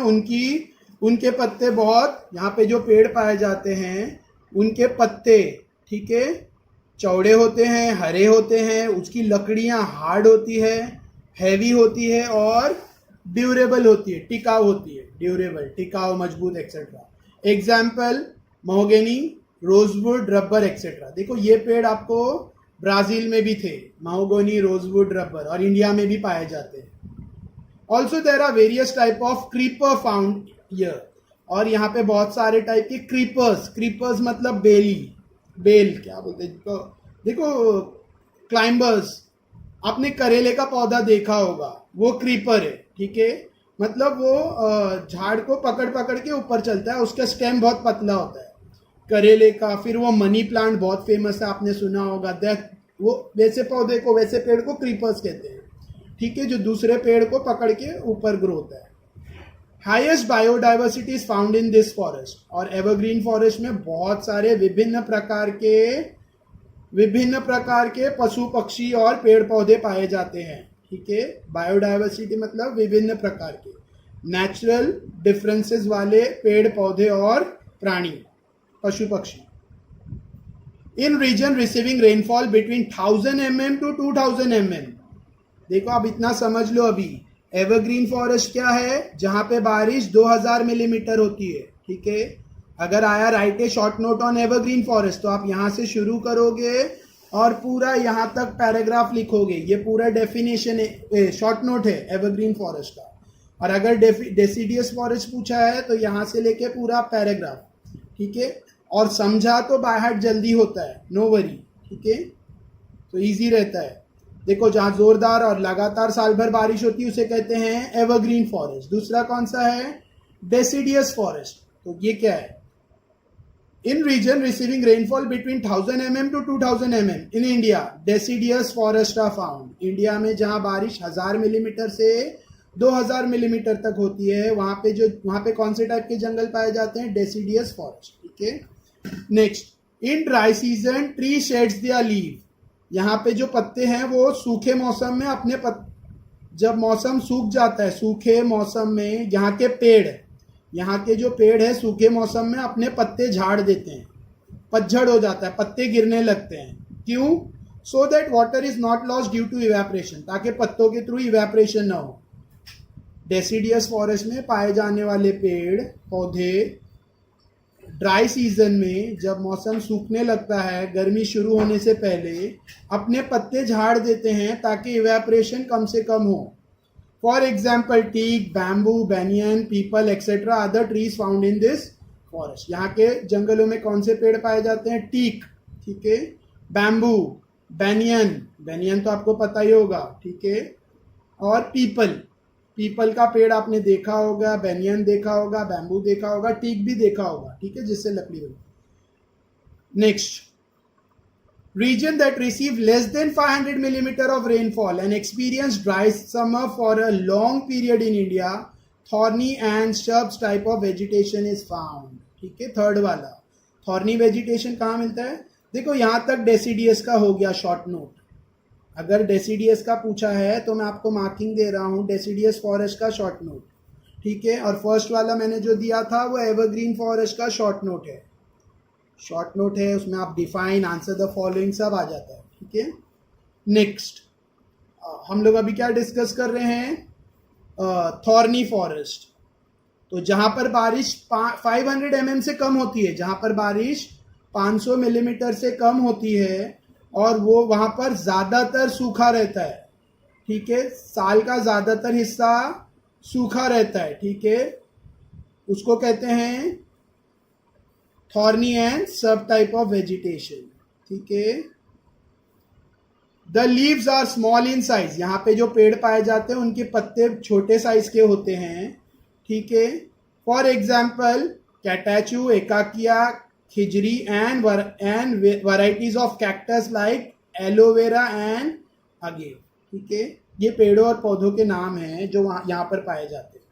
उनके पत्ते बहुत, यहाँ पे जो पेड़ पाए जाते हैं उनके पत्ते, ठीक है, चौड़े होते हैं, हरे होते हैं, उसकी लकड़ियां हार्ड होती है, हैवी होती है और ड्यूरेबल होती है, टिकाऊ होती है, ड्यूरेबल, टिकाऊ, मजबूत etcetera. Example, mahogany, rosewood, rubber etcetera. देखो ये पेड़ आपको ब्राजील में भी थे, महोगनी, रोजवुड, रबर, और इंडिया में भी पाए जाते हैं। Also there are various type of creeper found here, और यहाँ पे बहुत सारे टाइप के क्रीपर्स, क्रीपर्स मतलब बेल क्या बोलते हैं तो, देखो क्लाइंबर्स, आपने करेले का पौधा देखा होगा, वो क्रीपर है, ठीक है, मतलब वो झाड़ को पकड़ पकड़ के ऊपर चलता है, उसका स्टेम बहुत पतला होता है करेले का। फिर वो मनी प्लांट बहुत फेमस है, आपने सुना होगा, वो वैसे पौधे को, वैसे पेड़ को क्रीपर्स कहते हैं, ठीक है, जो दूसरे पेड़ को पकड़ के ऊपर ग्रो होता है। Highest biodiversity is found in this forest, और एवरग्रीन फॉरेस्ट में बहुत सारे विभिन्न प्रकार के पशु पक्षी और पेड़ पौधे पाए जाते हैं, ठीक है। बायोडाइवर्सिटी मतलब विभिन्न प्रकार के, नेचुरल डिफरेंसेस वाले पेड़ पौधे और प्राणी, पशु पक्षी। In region receiving rainfall between 1000 mm to 2000 mm। देखो आप इतना समझ लो, अभी एवरग्रीन फॉरेस्ट क्या है, जहां पे बारिश 2000 मिलीमीटर होती है, ठीक है। अगर आया right A short note on evergreen forest, तो आप यहां से शुरू करोगे और पूरा यहां तक पैराग्राफ लिखोगे। ये पूरा डेफिनेशन शॉर्ट नोट है एवरग्रीन फॉरेस्ट का। और अगर डेसिडियस फॉरेस्ट पूछा है तो यहां से लेके पूरा पैराग्राफ, ठीक है। और समझा तो बाय हार्ट जल्दी होता है, नो वरी, ठीक है, तो इजी रहता है। देखो जहां जोरदार और लगातार साल भर बारिश होती है उसे कहते हैं एवरग्रीन फॉरेस्ट। दूसरा कौन सा है, डेसिडियस फॉरेस्ट। तो ये क्या है, in region receiving rainfall between 1000 mm to 2000 mm in India deciduous forest are found. India में जहां बारिश 1000 मिलीमीटर से 2000 मिलीमीटर तक होती है, वहां पे कौन से टाइप के जंगल पाए जाते हैं, डेसिडियस फॉरेस्ट, ठीक है। Next, in dry season tree sheds their leave. यहाँ पे जो पत्ते हैं वो सूखे मौसम में जब मौसम सूख जाता है, सूखे मौसम में यहाँ के जो पेड़ है सूखे मौसम में अपने पत्ते झाड़ देते हैं, पतझड़ हो जाता है, पत्ते गिरने लगते हैं। क्यों, so that water is not lost due to evaporation, ताकि पत्तों के थ्रू इवेपोरेशन ना हो। डेसिडियस फॉरेस्ट में पाए जाने वाले पेड़ पौधे ड्राई सीजन में जब मौसम सूखने लगता है, गर्मी शुरू होने से पहले अपने पत्ते झाड़ देते हैं ताकि इवेपोरेशन कम से कम हो। For example, teak, bamboo, banyan, peepal etcetera other trees found in this forest. यहाँ के जंगलों में कौन से पेड़ पाए जाते हैं, टीक, ठीक है, बैम्बू, बेनियन तो आपको पता ही होगा, ठीक है, और पीपल का पेड़ आपने देखा होगा, बेनियन देखा होगा, बैम्बू देखा होगा, टीक भी देखा होगा, ठीक है, जिससे लकड़ी बनी। Next, region that receive less than 500 millimeter of rainfall and experience dry summer for a long period in India, thorny and shrubs type of vegetation is found, ठीक है। थर्ड वाला, थॉर्नी वेजिटेशन कहाँ मिलता है, देखो यहाँ तक डेसिडियस का हो गया शॉर्ट नोट। अगर डेसिडियस का पूछा है तो मैं आपको मार्किंग दे रहा हूँ, डेसिडियस फॉरेस्ट का शॉर्ट नोट, ठीक है। और फर्स्ट वाला मैंने जो दिया था वो एवरग्रीन फॉरेस्ट का शॉर्ट नोट है, उसमें आप डिफाइन, आंसर द फॉलोइंग सब आ जाता है, ठीक है। नेक्स्ट, हम लोग अभी क्या डिस्कस कर रहे हैं, थॉर्नी फॉरेस्ट। तो जहां पर बारिश 500 mm से कम होती है, जहां पर बारिश 500 मिलीमीटर से कम होती है और वो वहां पर ज्यादातर सूखा रहता है, ठीक है, साल का ज्यादातर हिस्सा सूखा रहता है, ठीक है, उसको कहते हैं thorny and shrub type of vegetation, ठीक है। The leaves are small in size, यहाँ पे जो पेड़ पाए जाते हैं उनके पत्ते छोटे साइज के होते हैं, ठीक है। For example catechu, acacia, khejri and varieties of cactus like aloe vera and agave, ठीक है। ये पेड़ों और पौधों के नाम हैं जो यहाँ पर पाए जाते हैं।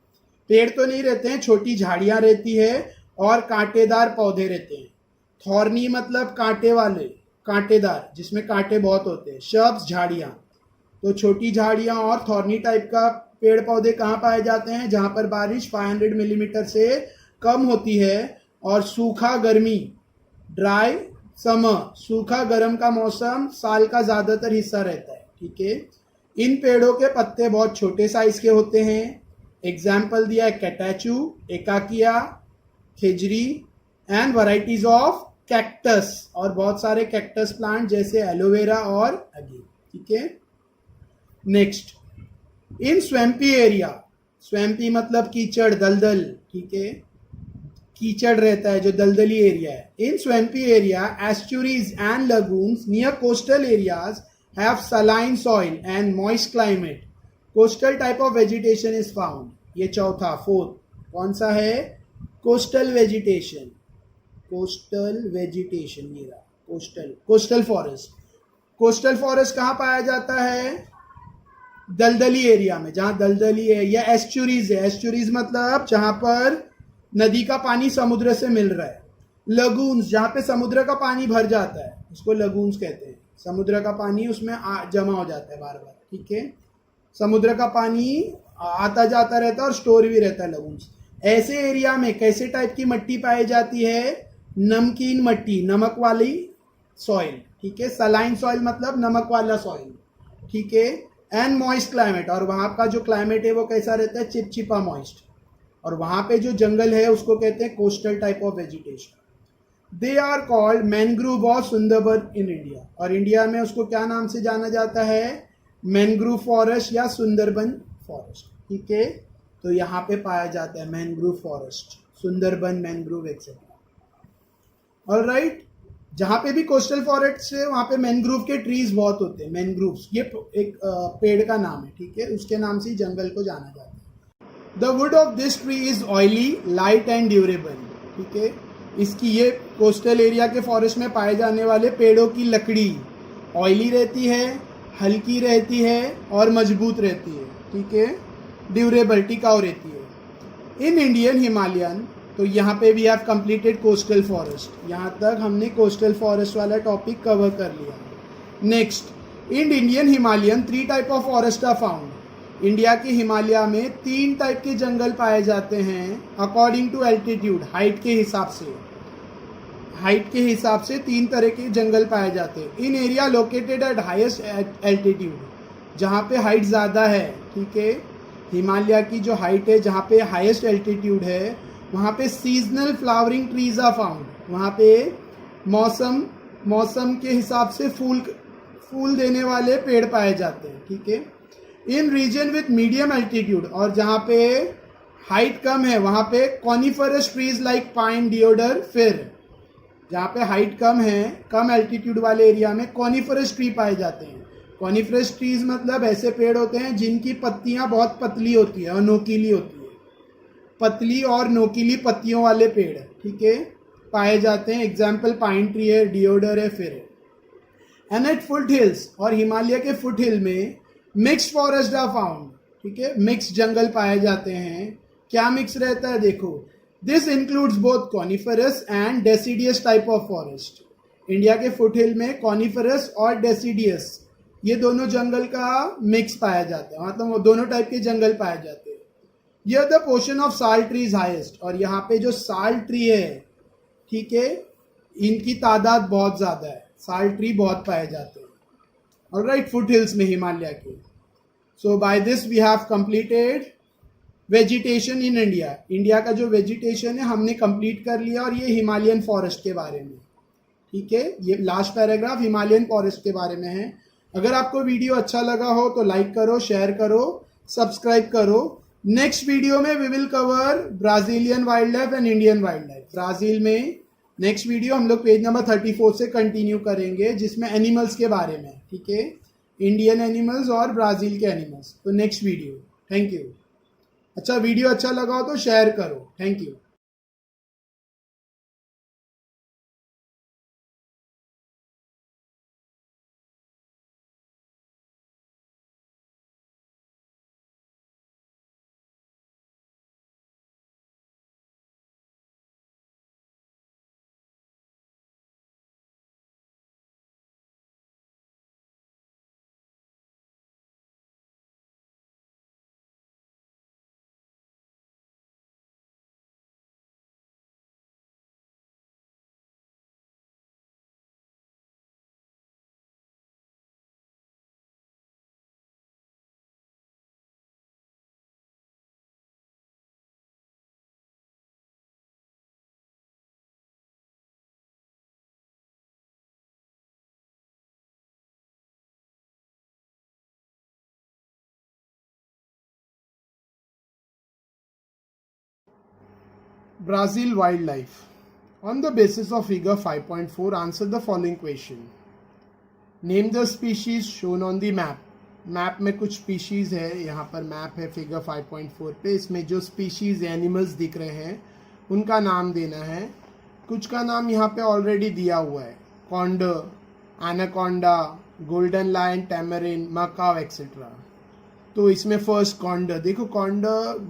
पेड़ तो नहीं रहते हैं, छोटी झाड़ियाँ रहती है और कांटेदार पौधे रहते हैं। थॉर्नी मतलब कांटे वाले, कांटेदार, जिसमें कांटे बहुत होते हैं। शब्स झाड़ियाँ, तो छोटी झाड़ियाँ और थॉर्नी टाइप का पेड़ पौधे कहाँ पाए जाते हैं? जहाँ पर बारिश 500 मिलीमीटर से कम होती है। और सूखा गर्मी, ड्राई समर, सूखा गर्म का मौसम साल का ज़्यादातर हिस्सा रहता है, ठीक है। इन पेड़ों के पत्ते बहुत छोटे साइज के होते हैं। एग्जाम्पल दिया है catechu, acacia, khejri and varieties of cactus, और बहुत सारे कैक्टस प्लांट जैसे एलोवेरा और अगेव, ठीक है। Next, in swampy area, swampy मतलब कीचड़, दलदल, ठीक है, कीचड़ रहता है जो दलदली एरिया है। In swampy area estuaries and lagoons near coastal areas have saline soil and moist climate. Coastal type of vegetation is found. ये चौथा, फोर्थ कौन सा है? कोस्टल वेजिटेशन, कोस्टल वेजिटेशन, ये रहा coastal, coastal forest. Coastal forest कहाँ पाया जाता है? दलदली एरिया में, जहाँ दलदली है। या एस्चुरीज है, एस्चुरीज मतलब जहाँ पर नदी का पानी समुद्र से मिल रहा है। लगून्स, जहाँ पे समुद्र का पानी भर जाता है उसको लगून्स कहते हैं। समुद्र का पानी उसमें जमा हो जाता है बार बार, ठीक है। समुद्र का पानी आता जाता रहता है और स्टोर भी रहता है, लगून्स। ऐसे एरिया में कैसे टाइप की मिट्टी पाई जाती है? नमकीन मिट्टी, नमक वाली सॉइल, ठीक है। सलाइन सॉइल मतलब नमक वाला सॉइल, ठीक है। एंड मॉइस्ट क्लाइमेट, और वहाँ का जो क्लाइमेट है वो कैसा रहता है? चिपचिपा, मॉइस्ट। और वहाँ पे जो जंगल है उसको कहते हैं coastal type of vegetation. They are called mangrove और सुंदरबन इन इंडिया, और इंडिया में उसको क्या नाम से जाना जाता है? मैनग्रूव फॉरेस्ट या सुंदरबन फॉरेस्ट, ठीक है। तो यहाँ पे पाया जाता है mangrove forest, Sundarban, mangrove etcetera. Alright, जहाँ पे भी कोस्टल फॉरेस्ट है वहाँ पे मैनग्रूव के ट्रीज बहुत होते हैं। मैनग्रूव्स ये एक पेड़ का नाम है, ठीक है, उसके नाम से ही जंगल को जाना जाता है। The wood of this tree is oily, light and durable, ठीक है। इसकी, ये कोस्टल एरिया के फॉरेस्ट में पाए जाने वाले पेड़ों की लकड़ी ऑयली रहती है, हल्की रहती है और मजबूत रहती है, ठीक है। ड्यूरेबल, टिकाऊ रहती है। इन इंडियन हिमालयन, तो यहाँ पे we have completed coastal forest. यहाँ तक हमने कोस्टल फॉरेस्ट वाला टॉपिक कवर कर लिया। Next, in Indian Himalayan 3 type of forest are found. India के हिमालय में 3 टाइप के जंगल पाए जाते हैं अकॉर्डिंग टू एल्टीट्यूड, हाइट के हिसाब से। हाइट के हिसाब से 3 तरह के जंगल पाए जाते हैं। In area located at highest altitude, जहाँ पे हाइट ज़्यादा है, ठीक है। हिमालय की जो हाइट है, जहाँ पे हाईएस्ट एल्टीट्यूड है, वहाँ पे seasonal flowering trees are found. वहाँ पे मौसम के हिसाब से फूल देने वाले पेड़ पाए जाते हैं, ठीक है। In reason with medium altitude, और जहाँ पे हाइट कम है वहाँ पे कॉनिफरस ट्रीज लाइक पाइन, डिओडर, फिर जहाँ पे हाइट कम है, कम एल्टीट्यूड वाले एरिया में कॉनिफरस ट्री पाए जाते हैं। कॉनिफरस ट्रीज मतलब ऐसे पेड़ होते हैं जिनकी पत्तियाँ बहुत पतली होती है और नोकीली होती है। पतली और नोकीली पत्तियों वाले पेड़, ठीक है, पाए जाते हैं। एग्जाम्पल पाइन ट्री है, डिओडर है, फिर है। एंड एट फुट हिल्स, और हिमालय के फुट हिल में मिक्स फॉरेस्ट आर फाउंड, ठीक है। मिक्स जंगल पाए जाते हैं। क्या मिक्स रहता है? देखो, this includes both coniferous and deciduous type of forest. India के फुट हिल में कॉनिफरस और डेसिडियस, ये दोनों जंगल का मिक्स पाया जाता है, मतलब वो दोनों टाइप के जंगल पाए जाते हैं। ये द पोर्शन ऑफ साल ट्री इज हाइएस्ट, और यहाँ पे जो साल ट्री है, ठीक है, इनकी तादाद बहुत ज़्यादा है। साल ट्री बहुत पाए जाते हैं, ऑलराइट, फुट हिल्स में हिमालय के। So by this we have completed vegetation in India. India का जो वेजिटेशन है हमने कंप्लीट कर लिया, और ये हिमालयन फॉरेस्ट के बारे में, ठीक है। ये लास्ट पैराग्राफ हिमालयन फॉरेस्ट के बारे में है। अगर आपको वीडियो अच्छा लगा हो तो लाइक करो, शेयर करो, सब्सक्राइब करो। नेक्स्ट वीडियो में we will cover Brazilian wild life and Indian wild life. Brazil में नेक्स्ट वीडियो हम लोग पेज नंबर 34 से कंटिन्यू करेंगे, जिसमें एनिमल्स के बारे में, ठीक है। इंडियन एनिमल्स और ब्राज़ील के एनिमल्स। तो नेक्स्ट वीडियो। Thank you. अच्छा, वीडियो अच्छा लगा हो तो शेयर करो। Thank you. Brazil wildlife. On the basis of figure 5.4, answer the following question. Name the species shown on the map. Map में कुछ स्पीशीज है, यहाँ पर मैप है फिगर 5.4 पे। इसमें जो स्पीशीज एनिमल्स दिख रहे हैं उनका नाम देना है। कुछ का नाम यहाँ पे ऑलरेडी दिया हुआ है, condor, anaconda, golden lion, tamarin, macaw etcetera. तो इसमें फर्स्ट कॉन्डर, देखो कॉन्डर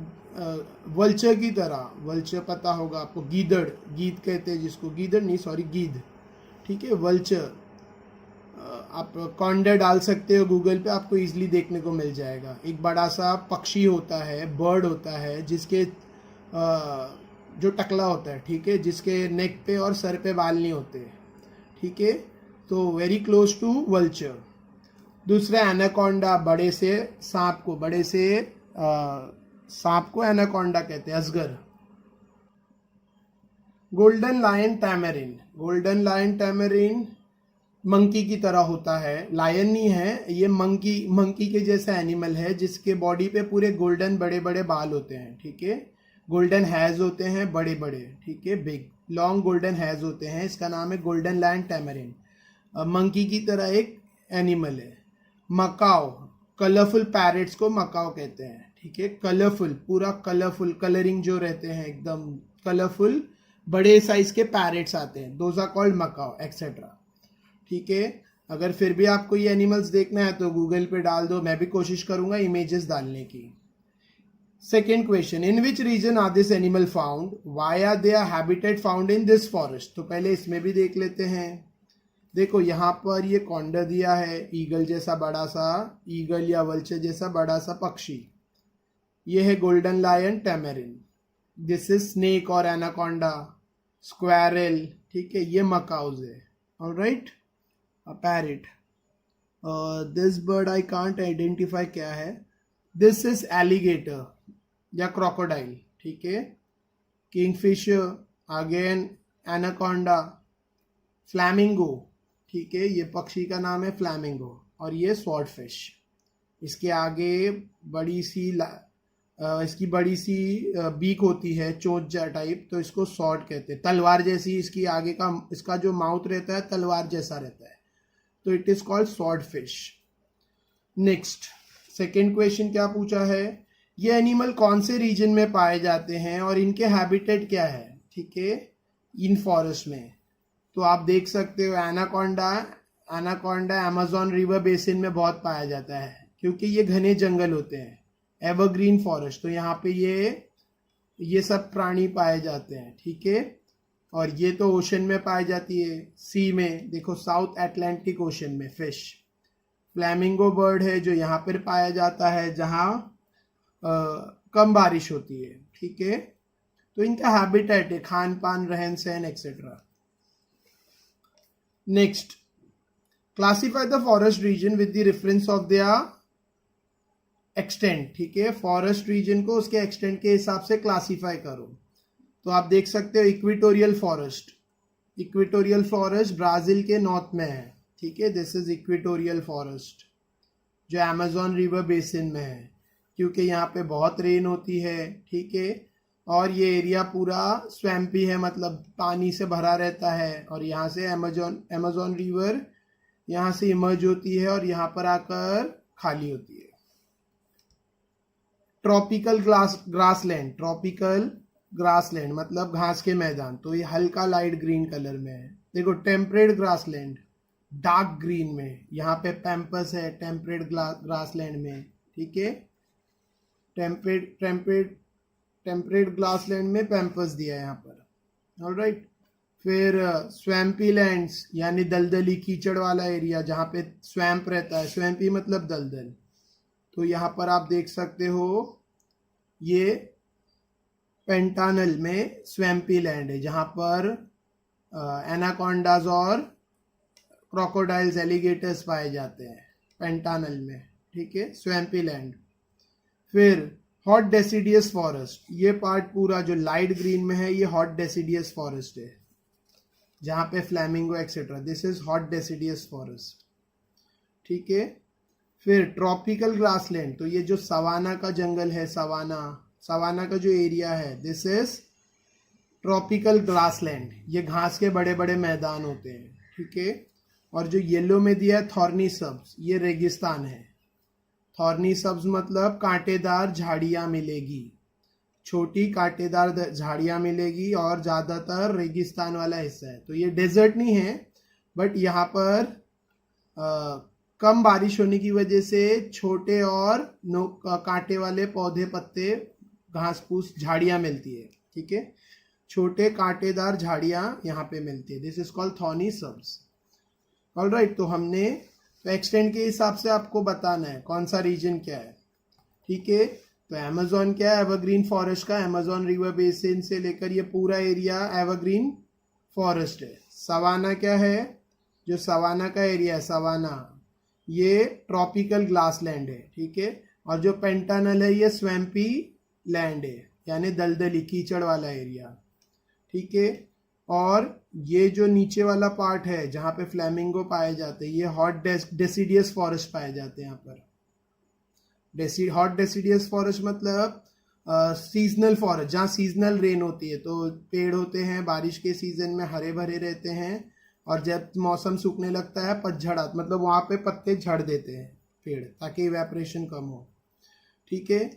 वल्चर की तरह, वल्चर पता होगा आपको, गीदड़, गीद कहते हैं जिसको, गीदड़ नहीं सॉरी गीद, ठीक है, वल्चर। आप कॉन्डर डाल सकते हो गूगल पे, आपको इजीली देखने को मिल जाएगा। एक बड़ा सा पक्षी होता है, बर्ड होता है, जिसके जो टकला होता है, ठीक है, जिसके नेक पे और सर पे बाल नहीं होते, ठीक है, तो वेरी क्लोज टू वल्चर। दूसरा एनाकोंडा, बड़े से सांप को, बड़े से सांप को एनाकोंडा कहते हैं, अजगर। Golden lion tamarin, golden lion tamarin monkey की तरह होता है, लायन नहीं है ये, मंकी के जैसा एनिमल है जिसके बॉडी पे पूरे गोल्डन बड़े बड़े बाल होते हैं, ठीक है, गोल्डन हैज होते हैं बड़े बड़े, ठीक है, बिग लॉन्ग गोल्डन हैज होते हैं। इसका नाम है गोल्डन लायन टैमरिन, मंकी की तरह एक एनिमल है। मकाओ, कलरफुल पैरेट्स को मकाओ कहते हैं, ठीक है, कलरफुल, पूरा कलरफुल, कलरिंग जो रहते हैं एकदम कलरफुल, बड़े साइज के पैरेट्स आते हैं, those are called macaw etcetera, ठीक है। अगर फिर भी आपको ये एनिमल्स देखना है तो गूगल पे डाल दो, मैं भी कोशिश करूंगा इमेजेस डालने की। Second question, in which region are this animal found, why are their habitat found in this forest. तो पहले इसमें भी देख लेते हैं। देखो यहाँ पर ये कॉन्डर दिया है, ईगल जैसा बड़ा सा, ईगल या वल्चर जैसा बड़ा सा पक्षी। ये है golden lion tamarin, this is snake और एनाकोंडा, स्क्वायरल, ठीक है, ये मकाउज है, alright, a parrot. This bird I can't identify क्या है, दिस इज एलिगेटर या क्रोकोडाइल, ठीक है, किंगफिशर, अगेन एनाकोंडा, फ्लैमिंगो, ठीक है, ये पक्षी का नाम है फ्लैमिंगो, और ये स्वॉर्डफिश। इसके आगे बड़ी सी इसकी बड़ी सी बीक होती है, चोंच टाइप, तो इसको स्वॉर्ड कहते हैं, तलवार जैसी इसकी आगे का, इसका जो माउथ रहता है तलवार जैसा रहता है, तो it is called swordfish. Next second question क्या पूछा है, ये एनिमल कौन से रीजन में पाए जाते हैं और इनके हैबिटेट क्या है, ठीक है, इन फॉरेस्ट में। तो आप देख सकते हो anaconda, anaconda Amazon river basin में बहुत पाया जाता है क्योंकि ये घने जंगल होते हैं, एवरग्रीन फॉरेस्ट, तो यहाँ पे ये सब प्राणी पाए जाते हैं, ठीक है। और ये तो ओशन में पाई जाती है, सी में, देखो साउथ अटलांटिक ओशन में फिश। फ्लैमिंगो बर्ड है जो यहाँ पर पाया जाता है जहाँ कम बारिश होती है, ठीक है। तो इनका हैबिटेट है, खान पान, रहन सहन etcetera. Next, classify the forest region with the reference of their extent, ठीक है, फॉरेस्ट रीजन को उसके एक्सटेंट के हिसाब से क्लासिफाई करो। तो आप देख सकते हो equatorial forest, equatorial forest Brazil के नॉर्थ में है, ठीक है, दिस इज इक्वेटोरियल फॉरेस्ट जो अमेजोन रिवर बेसिन में है, क्योंकि यहाँ पे बहुत रेन होती है, ठीक है, और ये एरिया पूरा स्वैम्पी है, मतलब पानी से भरा रहता है, और यहाँ से अमेजोन रिवर यहाँ से इमर्ज होती है और यहाँ पर आकर खाली होती है। ट्रॉपिकल ग्रासलैंड, ट्रॉपिकल ग्रासलैंड मतलब घास के मैदान, तो ये हल्का लाइट ग्रीन कलर में है। देखो टेम्परेट ग्रासलैंड डार्क ग्रीन में, यहाँ पे पैम्पस है टेम्परेट ग्रासलैंड में, ठीक है। टेम्परेट ग्रासलैंड में पैम्पस दिया है यहाँ पर, ऑलराइट। फिर स्वैम्पी लैंड्स यानी दलदली कीचड़ वाला एरिया जहाँ पे स्वैम्प रहता है, स्वैम्पी मतलब दलदल, तो यहाँ पर आप देख सकते हो ये पेंटानल में स्वैम्पी लैंड है जहाँ पर एनाकोंडाज और क्रोकोडाइल्स एलिगेटर्स पाए जाते हैं पेंटानल में, ठीक है, स्वैम्पी लैंड। फिर हॉट डेसिडियस फॉरेस्ट, ये पार्ट पूरा जो लाइट ग्रीन में है ये हॉट डेसिडियस फॉरेस्ट है जहाँ पे flamingo etcetera, this is hot deciduous forest, ठीक है। फिर ट्रॉपिकल ग्रासलैंड, तो ये जो सवाना का जंगल है, सवाना का जो एरिया है, दिस इज ट्रॉपिकल ग्रासलैंड, ये घास के बड़े बड़े मैदान होते हैं, ठीक है। और जो येलो में दिया है थॉर्नी सब्ज, ये रेगिस्तान है। थॉर्नी सब्ज मतलब कांटेदार झाड़ियाँ मिलेगी, छोटी कांटेदार झाड़ियाँ मिलेगी और ज़्यादातर रेगिस्तान वाला हिस्सा है। तो ये डेजर्ट नहीं है, बट यहाँ पर कम बारिश होने की वजह से छोटे और कांटे वाले पौधे, पत्ते, घास फूस, झाड़ियाँ मिलती है, ठीक है। छोटे कांटेदार झाड़ियाँ यहाँ पे मिलती है, दिस इज कॉल्ड थॉर्नी सब्ज, ऑलराइट। तो हमने एक्सटेंड के हिसाब से आपको बताना है कौन सा रीजन क्या है, ठीक है। तो अमेज़न क्या है, एवरग्रीन फॉरेस्ट का, अमेज़न रिवर बेसिन से लेकर ये पूरा एरिया एवरग्रीन फॉरेस्ट है। सवाना क्या है, जो सवाना का एरिया है, सवाना ये ट्रॉपिकल ग्रासलैंड है, ठीक है। और जो पेंटानल है ये स्वैम्पी लैंड है यानी दलदली कीचड़ वाला एरिया, ठीक है। और ये जो नीचे वाला पार्ट है जहाँ पे फ्लैमिंगो पाए जाते हैं, ये हॉट डेसिडियस फॉरेस्ट पाए जाते हैं यहाँ पर। हॉट डेसिडियस फॉरेस्ट मतलब सीजनल फॉरेस्ट, जहाँ सीजनल रेन होती है, तो पेड़ होते हैं बारिश के सीजन में हरे भरे रहते हैं, और जब मौसम सूखने लगता है पतझड़ मतलब वहाँ पे पत्ते झड़ देते हैं पेड़ ताकि इवेपोरेशन कम हो, ठीक है।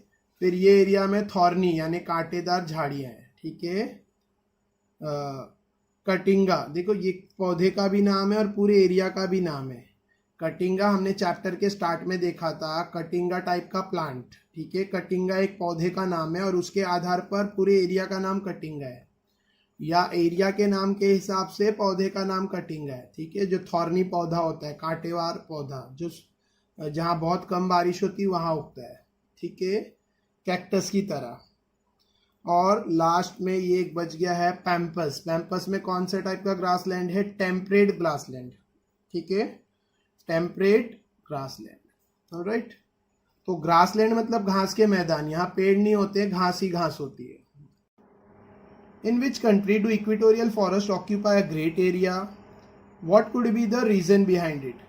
फिर ये एरिया में थॉर्नी यानी कांटेदार झाड़ियाँ हैं, ठीक है। कटिंगा, देखो ये पौधे का भी नाम है और पूरे एरिया का भी नाम है। कटिंगा हमने चैप्टर के स्टार्ट में देखा था, कटिंगा टाइप का प्लांट, ठीक है। कटिंगा एक पौधे का नाम है और उसके आधार पर पूरे एरिया का नाम कटिंगा है, या एरिया के नाम के हिसाब से पौधे का नाम कटिंगा है, ठीक है। जो थॉर्नी पौधा होता है, कांटेवार पौधा, जो जहाँ बहुत कम बारिश होती है वहाँ उगता है, ठीक है, कैक्टस की तरह। और लास्ट में ये एक बच गया है पैम्पस। पैम्पस में कौन से टाइप का ग्रासलैंड है, टेम्परेट ग्रासलैंड, ठीक है, टेम्परेट ग्रासलैंड, ऑलराइट। तो ग्रासलैंड मतलब घास के मैदान, यहाँ पेड़ नहीं होते, घास ही घास होती है। In which country do equatorial forest occupy a great area, what could be the reason behind it.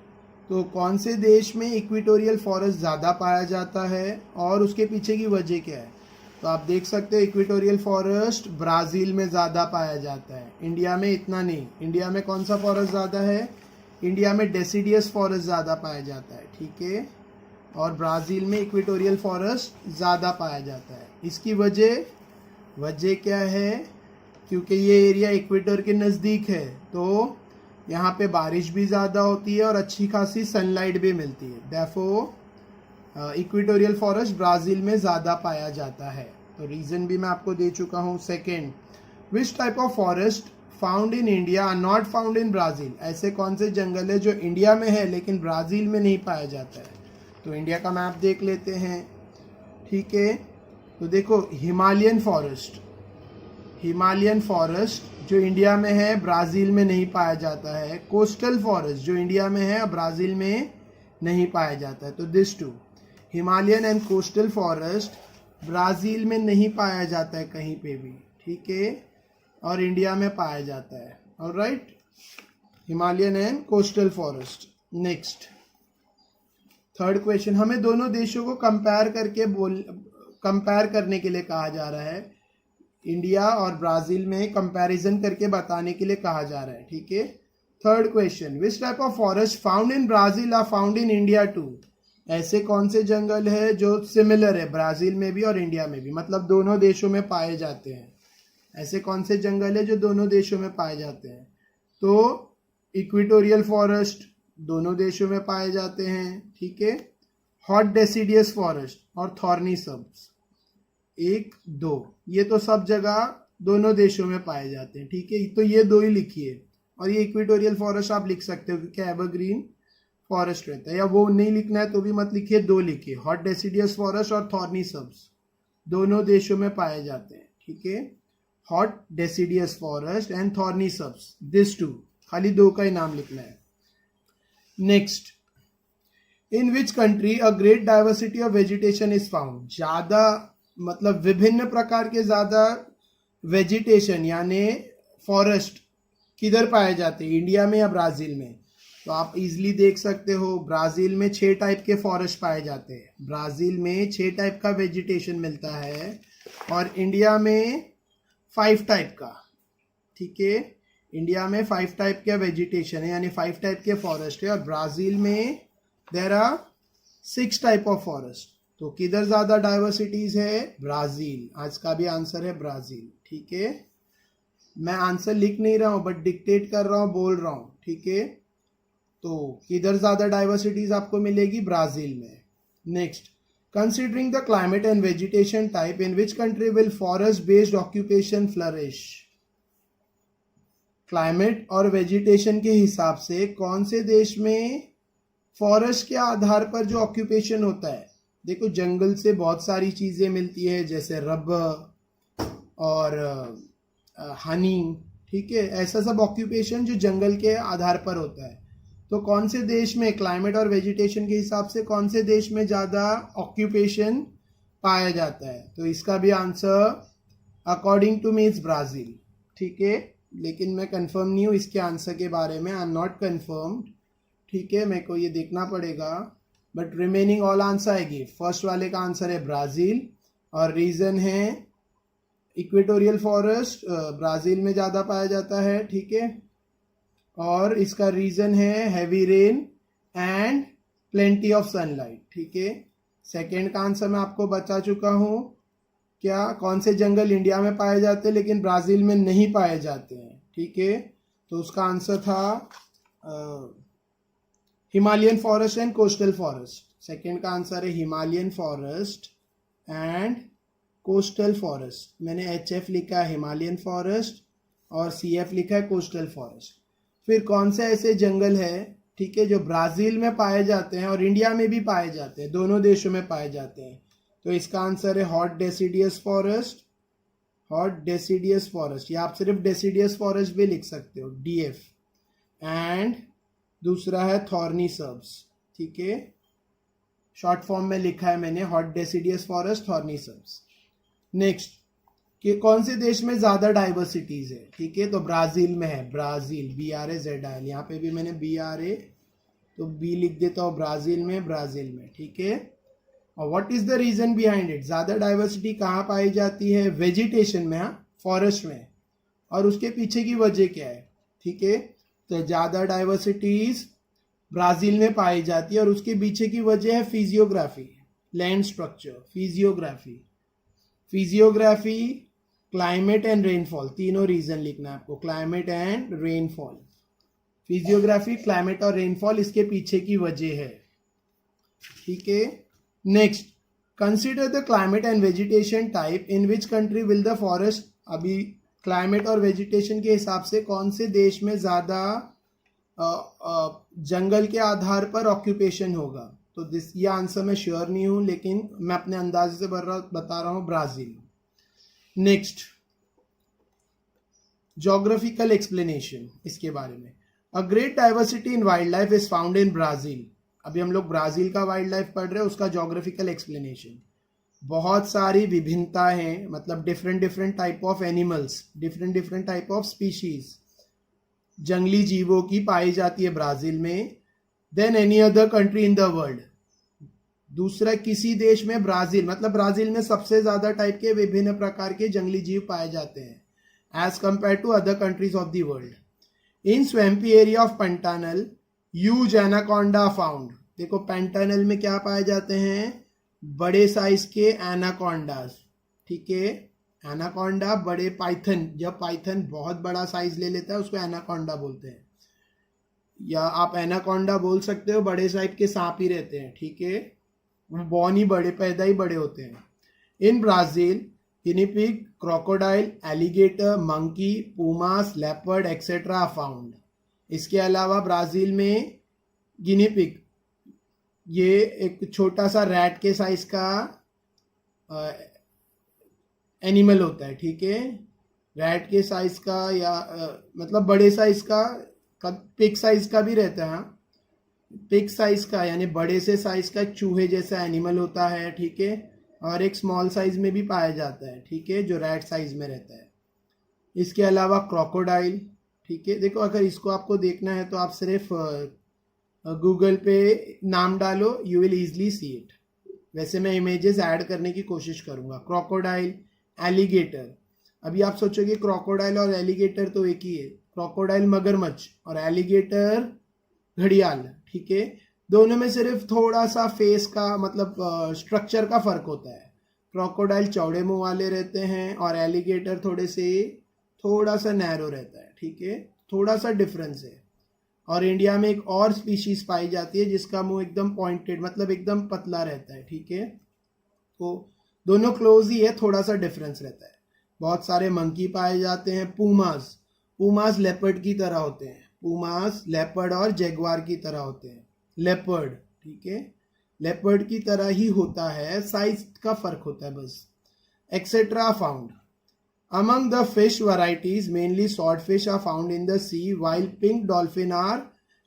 तो कौन से देश में इक्वेटोरियल फॉरेस्ट ज़्यादा पाया जाता है और उसके पीछे की वजह क्या है। तो आप देख सकते हो इक्वेटोरियल फॉरेस्ट ब्राज़ील में ज़्यादा पाया जाता है, इंडिया में इतना नहीं। इंडिया में कौन सा फॉरेस्ट ज़्यादा है, इंडिया में डेसिडियस फॉरेस्ट ज़्यादा पाया जाता है, ठीक है। और ब्राज़ील में इक्वेटोरियल फॉरेस्ट ज़्यादा पाया जाता है। इसकी वजह क्या है, क्योंकि ये एरिया इक्वेटर के नज़दीक है, तो यहाँ पे बारिश भी ज़्यादा होती है और अच्छी खासी सनलाइट भी मिलती है, देयरफॉर इक्वेटोरियल फॉरेस्ट ब्राज़ील में ज़्यादा पाया जाता है। तो रीज़न भी मैं आपको दे चुका हूँ। Second, which type of forest found in India are not found in Brazil, ऐसे कौन से जंगल है जो इंडिया में है लेकिन ब्राज़ील में नहीं पाया जाता है। तो इंडिया का मैप देख लेते हैं, ठीक है। तो देखो हिमालयन फॉरेस्ट जो इंडिया में है ब्राज़ील में नहीं पाया जाता है। कोस्टल फॉरेस्ट जो इंडिया में है ब्राज़ील में नहीं पाया जाता है। तो this two, Himalayan and coastal forest Brazil में नहीं पाया जाता है कहीं पे भी, ठीक है, और इंडिया में पाया जाता है, alright, Himalayan and coastal forest. Next third question, हमें दोनों देशों को कंपेयर करने के लिए कहा जा रहा है, इंडिया और ब्राज़ील में कंपैरिजन करके बताने के लिए कहा जा रहा है, ठीक है। Third question, which type of forest found in Brazil are found in India too? ऐसे कौन से जंगल है जो सिमिलर है ब्राजील में भी और इंडिया में भी, मतलब दोनों देशों में पाए जाते हैं? ऐसे कौन से जंगल है जो दोनों देशों में पाए जाते हैं? तो इक्वेटोरियल फॉरेस्ट दोनों देशों में पाए जाते हैं, ठीक है। हॉट डेसिडियस फॉरेस्ट और थॉर्नी सब्स, 1 2, ये तो सब जगह दोनों देशों में पाए जाते हैं, ठीक है। तो ये 2 ही लिखिए, और ये इक्वेटोरियल फॉरेस्ट आप लिख सकते हो क्योंकि एवरग्रीन फॉरेस्ट रहता है, या वो नहीं लिखना है तो भी मत लिखिए, 2 लिखिए। हॉट डेसिडियस फॉरेस्ट और थॉर्नी सब्स दोनों देशों में पाए जाते हैं, ठीक है। Hot deciduous forest and thorny subs, this 2, खाली 2 का ही नाम लिखना है। Next, in which country a great diversity of vegetation is found? ज्यादा मतलब विभिन्न प्रकार के ज्यादा वेजिटेशन यानी फॉरेस्ट किधर पाए जाते हैं, इंडिया में या ब्राजील में? तो आप इजीली देख सकते हो, ब्राजील में 6 टाइप के फॉरेस्ट पाए जाते हैं। ब्राजील में 6 टाइप का वेजिटेशन मिलता है और इंडिया में 5 टाइप का, ठीक है। इंडिया में 5 टाइप का वेजिटेशन है, यानी 5 टाइप के फॉरेस्ट है, और ब्राजील में there are 6 type of forest. तो किधर ज्यादा डाइवर्सिटीज है? ब्राजील। आज का भी आंसर है ब्राजील, ठीक है। मैं आंसर लिख नहीं रहा हूं बट डिक्टेट कर रहा हूं, बोल रहा हूं, ठीक है। तो किधर ज्यादा डाइवर्सिटीज आपको मिलेगी? ब्राजील में। Next, considering the climate and vegetation type, in which country will forest based occupation flourish? Climate और वेजिटेशन के हिसाब से कौन से देश में फॉरेस्ट के आधार पर जो ऑक्यूपेशन होता है, देखो जंगल से बहुत सारी चीजें मिलती है जैसे रबर और हनी, ठीक है। ऐसा सब ऑक्यूपेशन जो जंगल के आधार पर होता है। तो कौन से देश में क्लाइमेट और वेजिटेशन के हिसाब से कौन से देश में ज़्यादा ऑक्यूपेशन पाया जाता है? तो इसका भी answer according to me is Brazil, ठीक है। लेकिन मैं कंफर्म नहीं हूँ इसके आंसर के बारे में, आई एम नॉट कंफर्म्ड, ठीक है। मेरे को ये देखना पड़ेगा, बट रिमेनिंग ऑल आंसर आएगी। फर्स्ट वाले का आंसर है ब्राज़ील और रीज़न है इक्वेटोरियल फॉरेस्ट ब्राज़ील में ज़्यादा पाया जाता है, ठीक है। और इसका रीज़न है heavy rain and plenty of sunlight, ठीक है। सेकेंड का आंसर मैं आपको बता चुका हूँ, क्या कौन से जंगल इंडिया में पाए जाते हैं लेकिन ब्राज़ील में नहीं पाए जाते हैं, ठीक है। तो उसका आंसर था Himalayan forest and coastal forest. Second का आंसर है Himalayan forest and coastal forest. मैंने HF लिखा है हिमालयन फॉरेस्ट और CF लिखा है कोस्टल फॉरेस्ट। फिर कौन से ऐसे जंगल है, ठीक है, जो ब्राज़ील में पाए जाते हैं और इंडिया में भी पाए जाते हैं, दोनों देशों में पाए जाते हैं? तो इसका आंसर है hot deciduous forest, hot deciduous forest, या आप सिर्फ डेसिडियस फॉरेस्ट भी लिख सकते हो, DF। एंड दूसरा है थॉर्नी सब्स, ठीक है। शॉर्ट फॉर्म में लिखा है मैंने hot deciduous forest, thorny subs. Next, कि कौन से देश में ज़्यादा डाइवर्सिटीज है, ठीक है। तो ब्राज़ील में है, ब्राज़ील, BRAZIL, यहाँ पे भी मैंने BRA तो B लिख देता हूँ, ब्राज़ील में, ठीक है। और what is the reason behind it? ज़्यादा डाइवर्सिटी कहाँ पाई जाती है? वेजिटेशन में, हाँ, फॉरेस्ट में। और उसके पीछे की वजह क्या है, ठीक है। तो ज़्यादा डाइवर्सिटीज ब्राज़ील में पाई जाती है और उसके पीछे की वजह है physiography, land structure, physiography, climate and rainfall. तीनों रीजन लिखना है आपको, climate and rainfall, physiography, climate और रेनफॉल इसके पीछे की वजह है, ठीक है। Next, consider the climate and vegetation type, in which country will the forest? अभी क्लाइमेट और वेजिटेशन के हिसाब से कौन से देश में ज़्यादा जंगल के आधार पर ऑक्यूपेशन होगा? तो ये आंसर मैं श्योर नहीं हूँ, लेकिन मैं अपने अंदाजे से बता रहा हूँ, ब्राज़ील। नेक्स्ट, जोग्राफिकल एक्सप्लेनेशन इसके बारे में। A great diversity in wild life is found in Brazil. अभी हम लोग ब्राज़ील का वाइल्ड लाइफ पढ़ रहे हैं, उसका जोग्राफिकल एक्सप्लेनेशन। बहुत सारी विभिन्नता है, मतलब different type of animals, different type of species, जंगली जीवों की पाई जाती है ब्राज़ील में than any other country in the world. दूसरा किसी देश में ब्राज़ील, मतलब ब्राज़ील में सबसे ज़्यादा टाइप के विभिन्न प्रकार के जंगली जीव पाए जाते हैं as compare to other countries of the world. In swampy area of Pantanal huge anaconda found. देखो पेंटानल में क्या पाए जाते हैं, बड़े साइज के एनाकोंडास, ठीक है। एनाकोंडा बड़े पाइथन, जब पाइथन बहुत बड़ा साइज ले लेता है उसको एनाकोंडा बोलते हैं, या आप एनाकोंडा बोल सकते हो, बड़े साइज के सांप ही रहते हैं, ठीक है। वो बॉर्न ही बड़े, पैदा ही बड़े होते हैं। In Brazil guinea pig, crocodile, alligator, monkey, pumas, leopard etcetera found. इसके अलावा ब्राजील में गिनी पिग, ये एक छोटा सा रैट के साइज का एनिमल होता है, ठीक है। रैट के साइज का या मतलब बड़े साइज का, पिग साइज का भी रहता है, पिग साइज का यानी बड़े से साइज का चूहे जैसा एनिमल होता है, ठीक है। और एक स्मॉल साइज में भी पाया जाता है, ठीक है, जो रैट साइज में रहता है। इसके अलावा क्रोकोडाइल, ठीक है। देखो अगर इसको आपको देखना है तो आप सिर्फ गूगल पे नाम डालो, you will easily see it. वैसे मैं इमेजेस ऐड करने की कोशिश करूंगा। Crocodile, alligator. अभी आप सोचोगे क्रोकोडाइल और एलिगेटर तो एक ही है। क्रोकोडाइल मगरमच्छ और एलिगेटर घड़ियाल, ठीक है। दोनों में सिर्फ थोड़ा सा फेस का मतलब स्ट्रक्चर का फर्क होता है। क्रोकोडाइल चौड़े मुंह वाले रहते हैं और एलिगेटर थोड़ा सा नैरो रहता है, ठीक है। थोड़ा सा डिफरेंस है। और इंडिया में एक और स्पीशीज पाई जाती है जिसका मुंह एकदम पॉइंटेड, मतलब एकदम पतला रहता है, ठीक है। तो दोनों क्लोज ही है, थोड़ा सा डिफरेंस रहता है। बहुत सारे मंकी पाए जाते हैं। पूमास, पूमास लेपर्ड की तरह होते हैं। पूमास लेपर्ड और जैगवार की तरह होते हैं। लेपर्ड, ठीक है, लेपर्ड की तरह ही होता है, साइज का फर्क होता है बस। Etcetera found. Among the fish varieties, mainly swordfish are found in the sea, while pink dolphin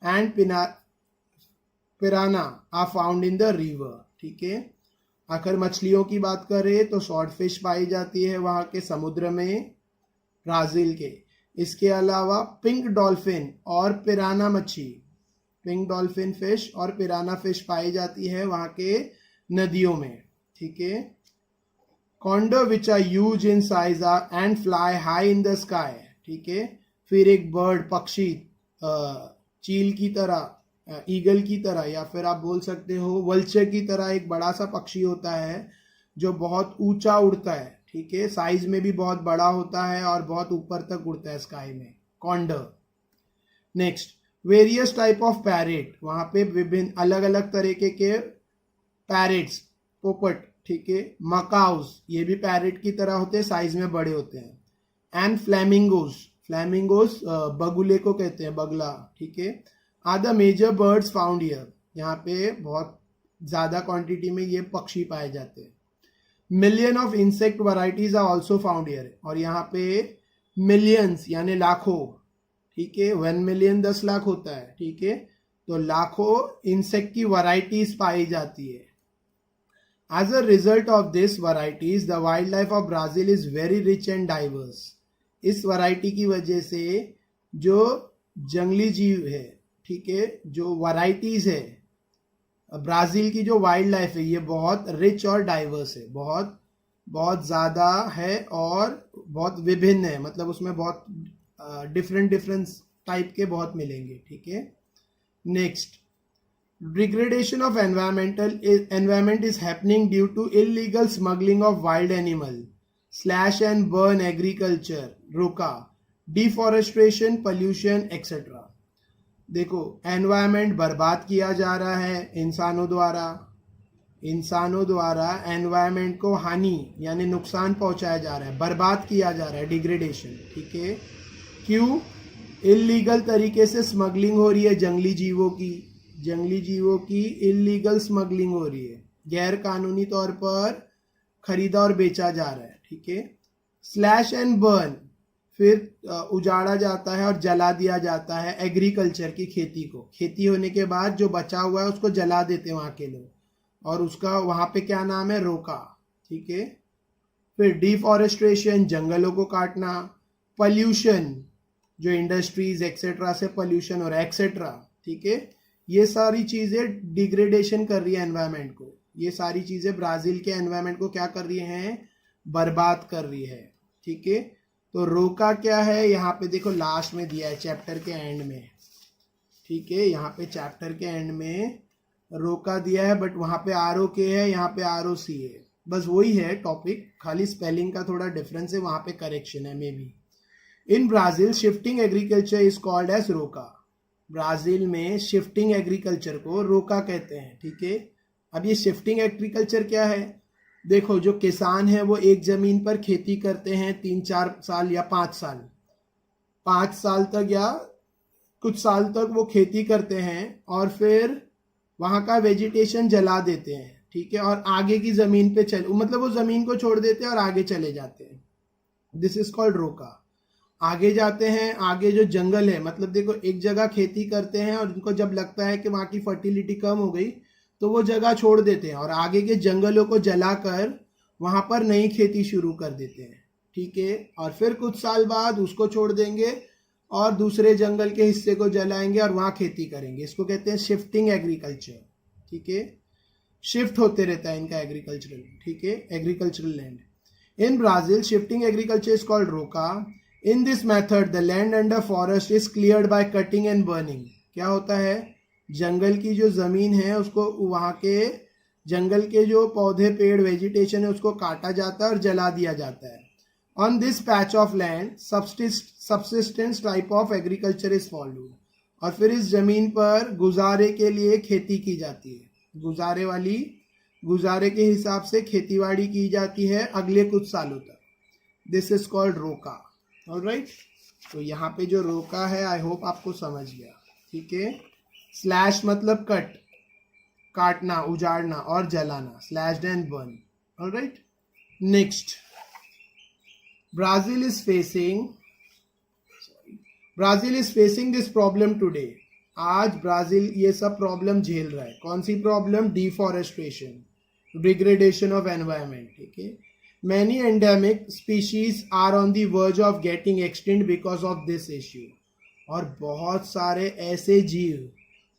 and piranha are found in the river, ठीक है। आखिर मछलियों की बात करें तो स्वॉर्डफिश पाई जाती है वहाँ के समुद्र में, ब्राजील के। इसके अलावा पिंक डॉल्फिन और पिराना मच्छी, पिंक डॉल्फिन फिश और पिराना फिश पाई जाती है वहाँ के नदियों में, ठीक है। Condor which are huge in size and fly high in the sky, ठीक है। फिर एक बर्ड, पक्षी, चील की तरह, ईगल की तरह, या फिर आप बोल सकते हो वल्चर की तरह एक बड़ा सा पक्षी होता है जो बहुत ऊंचा उड़ता है, ठीक है। साइज में भी बहुत बड़ा होता है और बहुत ऊपर तक उड़ता है स्काई में, condor. Next, various type of parrot, वहां पे विभिन्न अलग अलग तरीके के पैरेट्स, पोपट, ठीक है। मकाउस, ये भी पैरेट की तरह होते हैं, साइज में बड़े होते हैं। एंड फ्लैमिंगोस, फ्लैमिंगोस बगुले को कहते हैं, बगला, ठीक है। Are the major birds found here, यहाँ पे बहुत ज्यादा क्वांटिटी में ये पक्षी पाए जाते हैं। Million of insect varieties are also found here, और यहाँ पे मिलियंस यानी लाखों, ठीक है। 1 मिलियन 10 लाख होता है, ठीक है। तो लाखों इंसेक्ट की वैरायटीज पाई जाती है। As a result of this varieties, the wildlife of Brazil is very rich and diverse. इस वैरायटी की वजह से जो जंगली जीव है, ठीक है, जो वैरायटीज है, ब्राजील की जो वाइल्ड लाइफ है ये बहुत रिच और डाइवर्स है, बहुत बहुत ज़्यादा है और बहुत विभिन्न है, मतलब उसमें बहुत डिफरेंट टाइप के बहुत मिलेंगे, ठीक है। Next, degradation of environment is happening due to illegal smuggling of wild animal, slash and burn agriculture, रोका, deforestation, pollution, etc. देखो एनवायरमेंट बर्बाद किया जा रहा है इंसानों द्वारा एनवायरमेंट को हानि यानी नुकसान पहुंचाया जा रहा है, बर्बाद किया जा रहा है, डिग्रेडेशन, ठीक है। क्यों? इलीगल तरीके से स्मगलिंग हो रही है जंगली जीवों की इलीगल स्मगलिंग हो रही है, गैर कानूनी तौर पर खरीदा और बेचा जा रहा है, ठीक है। स्लैश एंड बर्न, फिर उजाड़ा जाता है और जला दिया जाता है एग्रीकल्चर की खेती को, खेती होने के बाद जो बचा हुआ है उसको जला देते हैं वहाँ के लोग, और उसका वहाँ पे क्या नाम है, रोका, ठीक है। फिर डिफॉरेस्ट्रेशन, जंगलों को काटना, पॉल्यूशन, जो इंडस्ट्रीज एक्सेट्रा से पॉल्यूशन और एक्सेट्रा, ठीक है। ये सारी चीजें डिग्रेडेशन कर रही है एनवायरनमेंट को, ये सारी चीजें ब्राजील के एनवायरनमेंट को क्या कर रही हैं, बर्बाद कर रही है, ठीक है। तो रोका क्या है, यहाँ पे देखो लास्ट में दिया है चैप्टर के एंड में, ठीक है, यहाँ पे चैप्टर के एंड में रोका दिया है, बट वहाँ पे ROK है, यहाँ पे ROC है, बस वही है टॉपिक, खाली स्पेलिंग का थोड़ा डिफरेंस है, वहाँ पे करेक्शन है maybe. In Brazil shifting agriculture is called as roca. Brazil में शिफ्टिंग एग्रीकल्चर को रोका कहते हैं, ठीक है। अब ये शिफ्टिंग एग्रीकल्चर क्या है, देखो जो किसान है वो एक जमीन पर खेती करते हैं 3-4 साल या 5 साल, 5 साल तक या कुछ साल तक वो खेती करते हैं और फिर वहाँ का वेजिटेशन जला देते हैं, ठीक है, और आगे की जमीन पे मतलब वो जमीन को छोड़ देते हैं और आगे चले जाते हैं। दिस इज कॉल्ड रोका। आगे जाते हैं, आगे जो जंगल है, मतलब देखो एक जगह खेती करते हैं और उनको जब लगता है कि वहाँ की फर्टिलिटी कम हो गई तो वो जगह छोड़ देते हैं और आगे के जंगलों को जलाकर वहाँ पर नई खेती शुरू कर देते हैं, ठीक है, और फिर कुछ साल बाद उसको छोड़ देंगे और दूसरे जंगल के हिस्से को जलाएंगे और वहाँ खेती करेंगे। इसको कहते हैं शिफ्टिंग एग्रीकल्चर, ठीक है, शिफ्ट होते रहता है इनका एग्रीकल्चरल, ठीक है, agricultural land. In Brazil shifting agriculture is called रोका। In this method the land under forest is cleared by cutting and burning. क्या होता है, जंगल की जो जमीन है उसको, वहाँ के जंगल के जो पौधे पेड़ वेजिटेशन है उसको काटा जाता है और जला दिया जाता है। On this patch of land subsistence type of agriculture is followed. और फिर इस जमीन पर गुजारे के लिए खेती की जाती है, गुजारे के हिसाब से खेतीबाड़ी की जाती है अगले कुछ सालों तक। दिस इज कॉल्ड रोका। ऑलराइट, तो यहाँ पे जो रोका है आई होप आपको समझ गया, ठीक है। स्लैश मतलब कट, काटना, उजाड़ना और जलाना, slash and burn. Alright, next, Brazil is facing this problem today. आज ब्राज़ील ये सब प्रॉब्लम झेल रहा है। कौन सी problem, deforestation, degradation of environment, ठीक है। Many endemic species are on the verge of getting extinct because of this issue. और बहुत सारे ऐसे जीव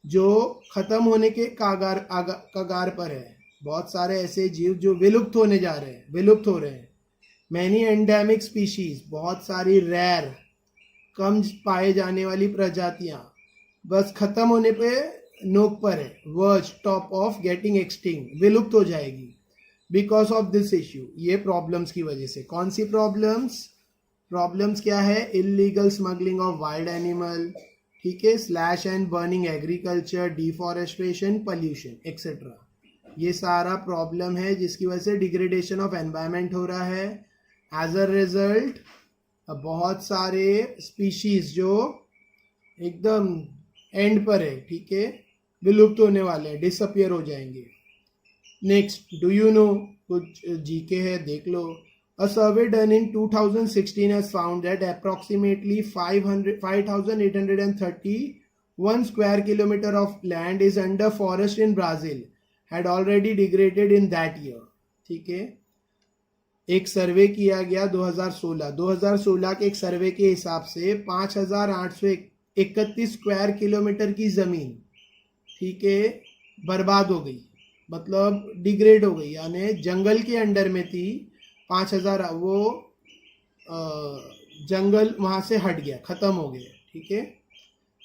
जो खत्म होने के कगार पर है, बहुत सारे ऐसे जीव जो विलुप्त हो रहे हैं। मैनी एंडेमिक स्पीशीज, बहुत सारी रेयर, कम पाए जाने वाली प्रजातियां बस खत्म होने पे नोक पर है, verge, top of getting extinct, विलुप्त हो जाएगी बिकॉज ऑफ दिस इश्यू, ये प्रॉब्लम्स की वजह से। कौन सी प्रॉब्लम्स क्या है, illegal smuggling of wild animal, ठीक है, slash and burning agriculture, deforestation, pollution etcetera, ये सारा प्रॉब्लम है जिसकी वजह से डिग्रेडेशन ऑफ एनवायरमेंट हो रहा है। एज अ रिजल्ट बहुत सारे स्पीशीज जो एकदम एंड पर है, ठीक है, विलुप्त होने वाले हैं, डिसअपियर हो जाएंगे। नेक्स्ट, डू यू नो, कुछ जीके है, देख लो। A survey done in 2016 has found that approximately 5,831 square kilometer of land is under forest in Brazil had already degraded in that year, ठीक है। एक सर्वे किया गया 2016 के एक सर्वे के हिसाब से 5,831 स्क्वायर किलोमीटर की जमीन, ठीक है, बर्बाद हो गई, मतलब डिग्रेड हो गई, यानी जंगल के अंडर में थी 5,000, वो जंगल वहां से हट गया, खत्म हो गया, ठीक है।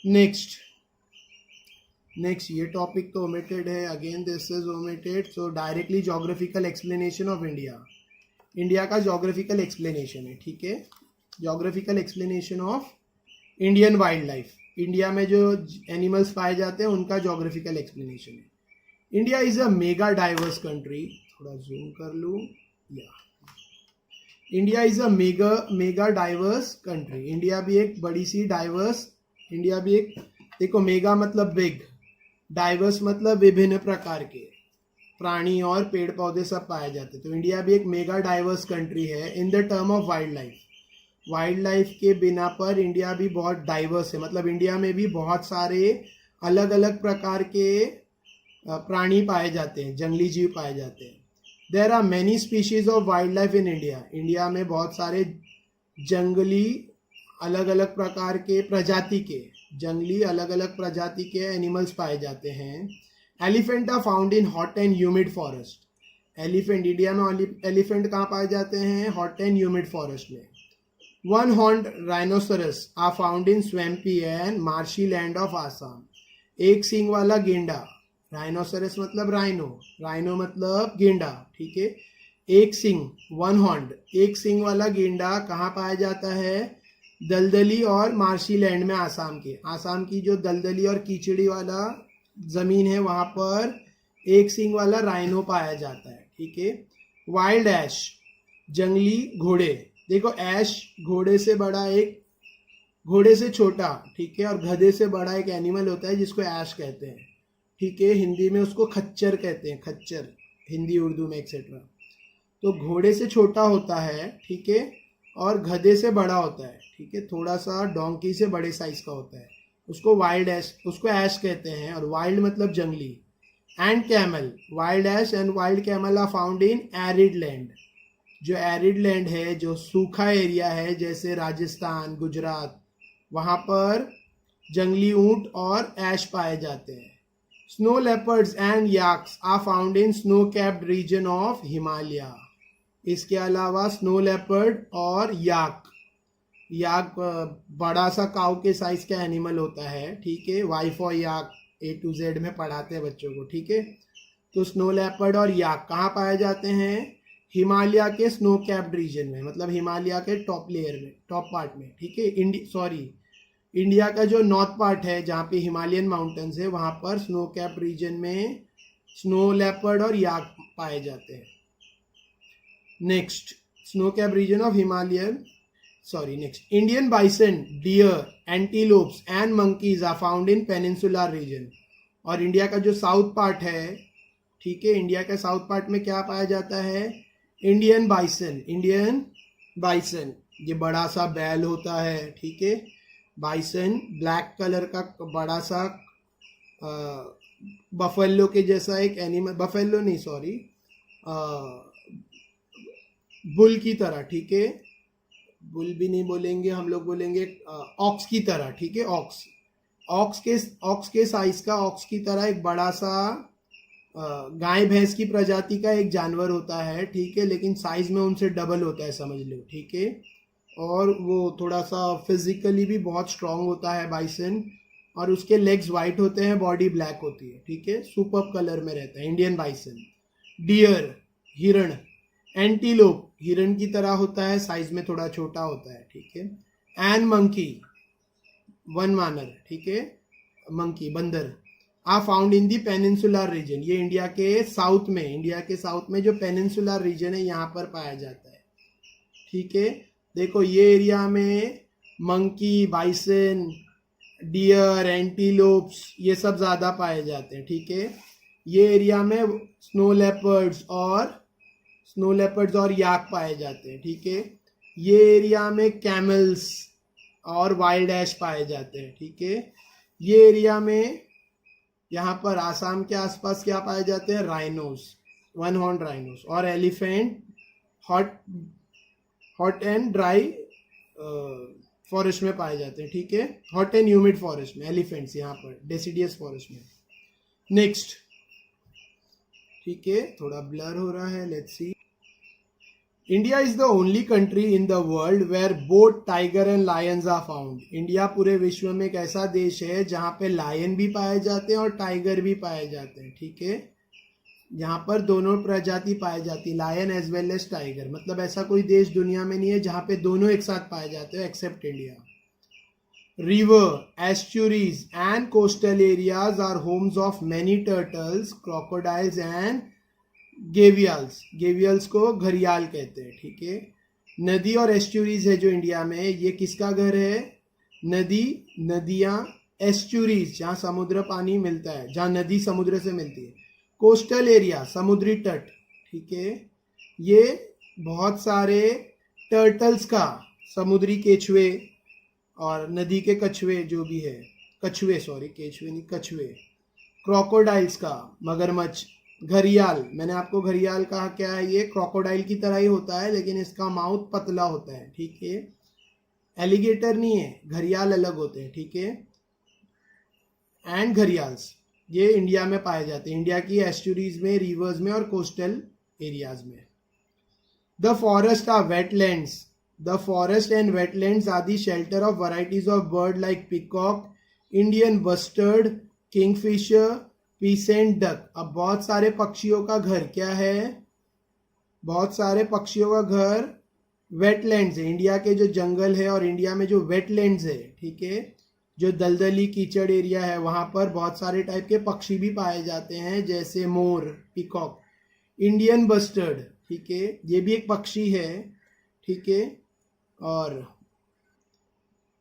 नेक्स्ट, ये टॉपिक तो ओमिटेड है, again this is omitted. So directly geographical explanation of India का ज्योग्राफिकल एक्सप्लेनेशन है, ठीक है, geographical explanation of Indian wild life, India में जो एनिमल्स पाए जाते हैं उनका ज्योग्राफिकल एक्सप्लेनेशन है। India is a mega diverse country, थोड़ा जूम कर लूँ, या India is a mega diverse country. India भी एक बड़ी सी डाइवर्स, इंडिया भी एक, देखो मेगा मतलब बिग, डाइवर्स मतलब विभिन्न प्रकार के प्राणी और पेड़ पौधे सब पाए जाते, तो इंडिया भी एक मेगा डाइवर्स कंट्री है। In the term of wild life के बिना पर इंडिया भी बहुत डाइवर्स है, मतलब इंडिया में भी बहुत सारे अलग अलग प्रकार के प्राणी पाए जाते हैं, जंगली जीव पाए जाते हैं। There are many species of wild life in India. India में बहुत सारे जंगली अलग अलग प्रकार के प्रजाति के, जंगली अलग अलग प्रजाति के एनिमल्स पाए जाते हैं। Elephant are found in hot and humid forest. Elephant, India में एलिफेंट कहाँ पाए जाते हैं, हॉट एंड ह्यूमिड फॉरेस्ट में। One horned rhinoceros are found in swampy and marshy land of Assam. एक सींग वाला गेंडा, राइनोसरस मतलब राइनो, राइनो मतलब गेंडा, ठीक है. एक सींग, वन हॉर्न्ड, एक सींग वाला गेंडा कहाँ पाया जाता है? दलदली और मार्शी लैंड में आसाम के. आसाम की जो दलदली और कीचड़ी वाला जमीन है वहां पर एक सींग वाला राइनो पाया जाता है, ठीक है. वाइल्ड ऐश, जंगली घोड़े. देखो ऐश घोड़े से बड़ा एक, घोड़े से छोटा, ठीक है, और गधे से बड़ा एक एनिमल होता है जिसको ऐश कहते हैं, ठीक है. हिंदी में उसको खच्चर कहते हैं, खच्चर, हिंदी उर्दू में एक्सेट्रा. तो घोड़े से छोटा होता है, ठीक है, और गधे से बड़ा होता है, ठीक है, थोड़ा सा डोंकी से बड़े साइज का होता है. उसको वाइल्ड ऐश, उसको ऐश कहते हैं. और वाइल्ड मतलब जंगली. And camel, wild ass and wild camel are found in arid land. जो एरिड लैंड है, जो सूखा एरिया है, जैसे राजस्थान, गुजरात, वहां पर जंगली ऊंट और ऐश पाए जाते हैं. Snow leopards and yaks are found in snow capped region of Himalaya. इसके अलावा स्नो लेपर्ड और याक, याक बड़ा सा काऊ के साइज का एनिमल होता है, ठीक है. वाइफ और याक A to Z में पढ़ाते हैं बच्चों को, ठीक है. तो स्नो लेपर्ड और याक कहाँ पाए जाते हैं? हिमालय के स्नो कैप्ड रीजन में, मतलब हिमालय के टॉप लेयर में, टॉप पार्ट में, ठीक है. इंडिया का जो नॉर्थ पार्ट है जहाँ पे हिमालयन माउंटेन्स है वहाँ पर स्नो कैप्ड रीजन में स्नो लेपर्ड और याक पाए जाते हैं. Next, snow capped region of Himalayan, next, Indian bison, deer, antelopes and monkeys are found in peninsular region. और इंडिया का जो साउथ पार्ट है, ठीक है, इंडिया का साउथ पार्ट में क्या पाया जाता है? Indian bison. इंडियन बाइसन ये बड़ा सा बैल होता है, ठीक है. बाइसन ब्लैक कलर का बड़ा सा बफेलो के जैसा एक एनिमल, बफेलो नहीं सॉरी, बुल की तरह, ठीक है. बुल भी नहीं बोलेंगे हम लोग, बोलेंगे ऑक्स की तरह, ठीक है. ऑक्स के साइज का, ऑक्स की तरह एक बड़ा सा गाय भैंस की प्रजाति का एक जानवर होता है, ठीक है, लेकिन साइज में उनसे डबल होता है, समझ लो, ठीक है. और वो थोड़ा सा फिजिकली भी बहुत स्ट्रांग होता है बाइसन. और उसके लेग्स वाइट होते हैं, बॉडी ब्लैक होती है, ठीक है, सुपर्ब कलर में रहता है इंडियन बाइसन. डियर, हिरण. एंटीलोप हिरण की तरह होता है, साइज में थोड़ा छोटा होता है, ठीक है. एंड मंकी, वन मानर, ठीक है, मंकी, बंदर, are found in the peninsular region. ये इंडिया के साउथ में जो पेनिनसुलर रीजन है यहाँ पर पाया जाता है, ठीक है. देखो ये एरिया में मंकी, बाइसन, डियर, एंटीलोप्स ये सब ज़्यादा पाए जाते हैं, ठीक है. ये एरिया में स्नो लेपर्ड्स और याक पाए जाते हैं, ठीक है. ये एरिया में कैमल्स और वाइल्ड ऐश पाए जाते हैं, ठीक है. ये एरिया में, यहाँ पर आसाम के आसपास क्या पाए जाते हैं? Rhinos, one horn rhinos. और elephant hot and dry forest में पाए जाते हैं, ठीक है. हॉट एंड ह्यूमिड फॉरेस्ट में एलिफेंट्स, यहाँ पर डेसिडियस फॉरेस्ट में. नेक्स्ट, ठीक है, थोड़ा ब्लर हो रहा है, let's see. India is the only country in the world where both tiger and lions are found. India पूरे विश्व में एक ऐसा देश है जहाँ पे लायन भी पाए जाते हैं और टाइगर भी पाए जाते हैं, ठीक है. यहाँ पर दोनों प्रजाति पाई जाती है, lion as well as tiger. मतलब ऐसा कोई देश दुनिया में नहीं है जहाँ पे दोनों एक साथ पाए जाते हैं except India. River, estuaries and coastal areas are homes of many turtles, crocodiles and gavials को घरियाल कहते हैं, ठीक है. नदी और एस्चुरीज है जो इंडिया में, ये किसका घर है? नदियाँ, एस्चुरीज जहाँ समुद्र पानी मिलता है, जहाँ नदी समुद्र से मिलती है. कोस्टल एरिया, समुद्री तट, ठीक है. ये बहुत सारे टर्टल्स का, समुद्री केचुए और नदी के कछुए जो भी है, केचुए नहीं, कछुए. क्रोकोडाइल्स का, मगरमच्छ. घरियाल, मैंने आपको घरियाल कहा, क्या है ये? क्रोकोडाइल की तरह ही होता है लेकिन इसका माउथ पतला होता है, ठीक है. एलिगेटर नहीं है, घरियाल अलग होते हैं, ठीक है. एंड घरियाल्स ये इंडिया में पाए जाते हैं, इंडिया की एस्चुरीज में, रिवर्स में और कोस्टल एरियाज में. The forest are wetlands The forest and wetlands are the shelter of varieties of bird like peacock, Indian bustard, kingfisher, peasant duck. अब बहुत सारे पक्षियों का घर क्या है? बहुत सारे पक्षियों का घर वेटलैंड्स है. इंडिया के जो जंगल है और इंडिया में जो वेटलैंड्स है, ठीक है, जो दलदली कीचड़ एरिया है, वहां पर बहुत सारे टाइप के पक्षी भी पाए जाते हैं, जैसे मोर, पीकॉक, इंडियन बस्टर्ड, ठीक है, ये भी एक पक्षी है, ठीक है, और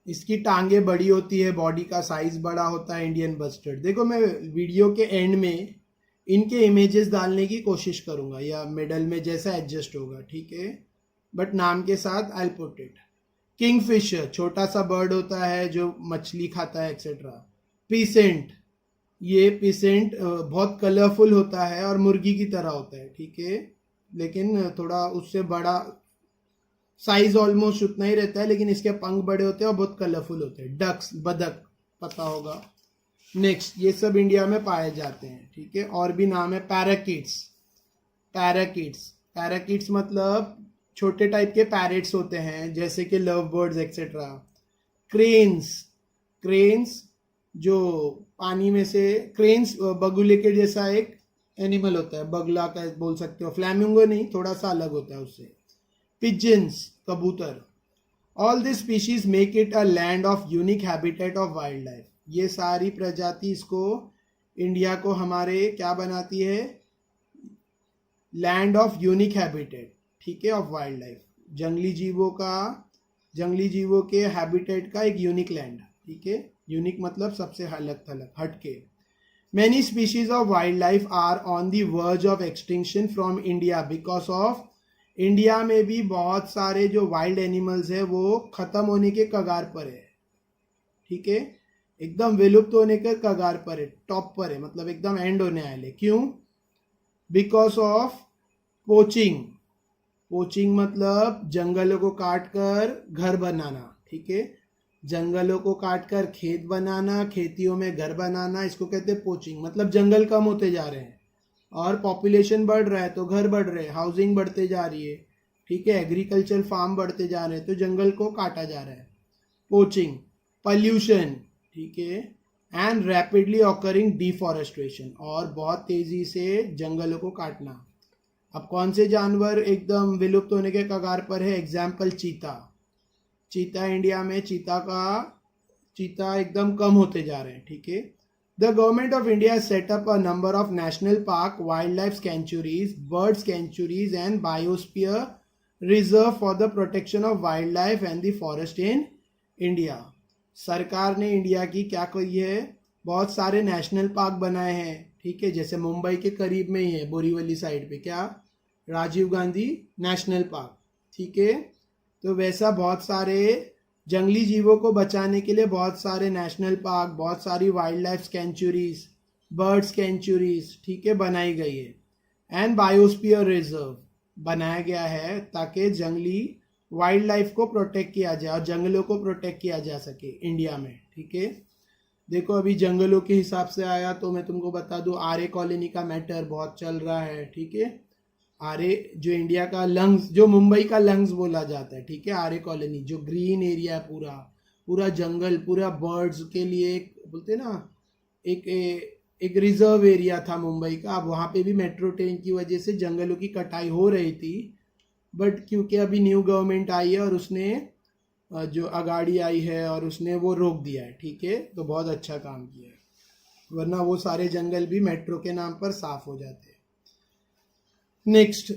इसकी टांगे बड़ी होती है, बॉडी का साइज बड़ा होता है इंडियन बस्टर्ड. देखो मैं वीडियो के एंड में इनके इमेजेस डालने की कोशिश करूंगा या मिडल में जैसा एडजस्ट होगा, ठीक है, बट नाम के साथ आई पुट इट. किंगफिशर छोटा सा बर्ड होता है जो मछली खाता है एक्सेट्रा. पीसेंट, ये पीसेंट बहुत कलरफुल होता है और मुर्गी की तरह होता है, ठीक है, लेकिन थोड़ा उससे बड़ा, साइज ऑलमोस्ट उतना ही रहता है, लेकिन इसके पंख बड़े होते हैं और बहुत कलरफुल होते हैं. डक्स, बदक, पता होगा. नेक्स्ट, ये सब इंडिया में पाए जाते हैं, ठीक है. और भी नाम है पैराकिट्स. पैराकिट्स, पैराकिट्स मतलब छोटे टाइप के पैरेट्स होते हैं, जैसे कि love birds etcetera. Cranes, cranes जो पानी में से, क्रेन्स बगुले के जैसा एक एनिमल होता है, बगला का बोल सकते हो, फ्लैमिंगो नहीं, थोड़ा सा अलग होता है उससे. पिजन्स, कबूतर. All this species make it a land of unique habitat of wild life. ये सारी प्रजाति इसको, इंडिया को हमारे क्या बनाती है? लैंड ऑफ यूनिक हैबिटेट, ठीक है, ऑफ वाइल्ड लाइफ. जंगली जीवों का, जंगली जीवों के हैबिटेट का एक यूनिक लैंड, ठीक है. यूनिक मतलब सबसे अलग थलग, हटके. Many species of wild life are on the verge of extinction from India because of, India में भी बहुत सारे जो वाइल्ड एनिमल्स है वो खत्म होने के कगार पर है, ठीक है, एकदम विलुप्त होने के कगार पर है, टॉप पर है, मतलब एकदम एंड होने वाले. क्यों? Because of poaching. पोचिंग मतलब जंगलों को काट कर घर बनाना, ठीक है, जंगलों को काट कर खेत बनाना, खेतियों में घर बनाना, इसको कहते हैं पोचिंग. मतलब जंगल कम होते जा रहे हैं और पॉपुलेशन बढ़ रहा है तो घर बढ़ रहे हैं, हाउसिंग बढ़ते जा रही है, ठीक है, एग्रीकल्चर फार्म बढ़ते जा रहे हैं तो जंगल को काटा जा रहा है. पोचिंग. पॉल्यूशन, ठीक है, एंड रैपिडली ऑकरिंग डिफॉरेस्टेशन, और बहुत तेजी से जंगलों को काटना. अब कौन से जानवर एकदम विलुप्त होने के कगार पर है? एग्जाम्पल चीता. चीता इंडिया में, चीता एकदम कम होते जा रहे हैं, ठीक है. The government of India has set up a number of national park, wildlife sanctuaries, bird sanctuaries and biosphere reserve for the protection of wildlife and the forest in India. सरकार ने इंडिया की क्या की है? बहुत सारे नेशनल पार्क बनाए हैं, ठीक है, जैसे मुंबई के करीब में ही है, बोरीवली साइड पे, क्या, राजीव गांधी नेशनल पार्क, ठीक है. तो वैसा बहुत सारे जंगली जीवों को बचाने के लिए बहुत सारे नेशनल पार्क, बहुत सारी wild life sanctuaries, bird sanctuaries, ठीक है, बनाई गई है. एंड बायोस्फीयर रिजर्व बनाया गया है ताकि जंगली वाइल्ड लाइफ को प्रोटेक्ट किया जाए और जंगलों को प्रोटेक्ट किया जा सके इंडिया में, ठीक है. देखो अभी जंगलों के हिसाब से आया तो मैं तुमको बता दूं, आर्य कॉलोनी का मैटर बहुत चल रहा है, ठीक है. आर्य जो इंडिया का लंग्स, जो मुंबई का लंग्स बोला जाता है, ठीक है, आर्य कॉलोनी जो ग्रीन एरिया है, पूरा पूरा जंगल, पूरा बर्ड्स के लिए एक बोलते ना, एक रिजर्व एरिया था मुंबई का. अब वहाँ पे भी मेट्रो ट्रेन की वजह से जंगलों की कटाई हो रही थी, बट क्योंकि अभी न्यू गवर्नमेंट आई है और उसने जो अगाड़ी आई है और उसने वो रोक दिया है, ठीक है, तो बहुत अच्छा काम किया है, वरना वो सारे जंगल भी मेट्रो के नाम पर साफ हो जाते हैं. नेक्स्ट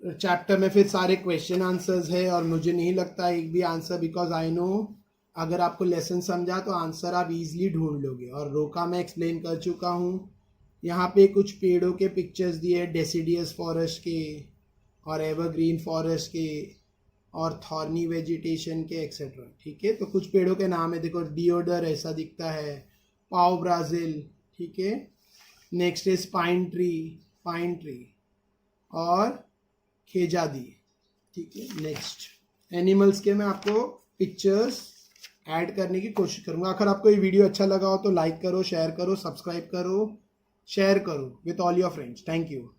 चैप्टर में फिर सारे क्वेश्चन आंसर्स है और मुझे नहीं लगता एक भी आंसर, बिकॉज आई नो अगर आपको लेसन समझा तो आंसर आप इजीली ढूंढ लोगे. और रोका मैं एक्सप्लेन कर चुका हूँ. यहाँ पे कुछ पेड़ों के पिक्चर्स दिए, डेसिडियस फॉरेस्ट के और एवरग्रीन फॉरेस्ट के और थॉर्नी वेजिटेशन के एक्सेट्रा, ठीक है. तो कुछ पेड़ों के नाम है, देखो डिओडर ऐसा दिखता है, पाओ ब्राज़िल, ठीक है. नेक्स्ट इज पाइन ट्री और खेजादी, ठीक है. नेक्स्ट एनिमल्स के मैं आपको पिक्चर्स ऐड करने की कोशिश करूंगा. अगर आपको ये वीडियो अच्छा लगा हो तो लाइक करो, शेयर करो, सब्सक्राइब करो, शेयर करो with all your friends. Thank you.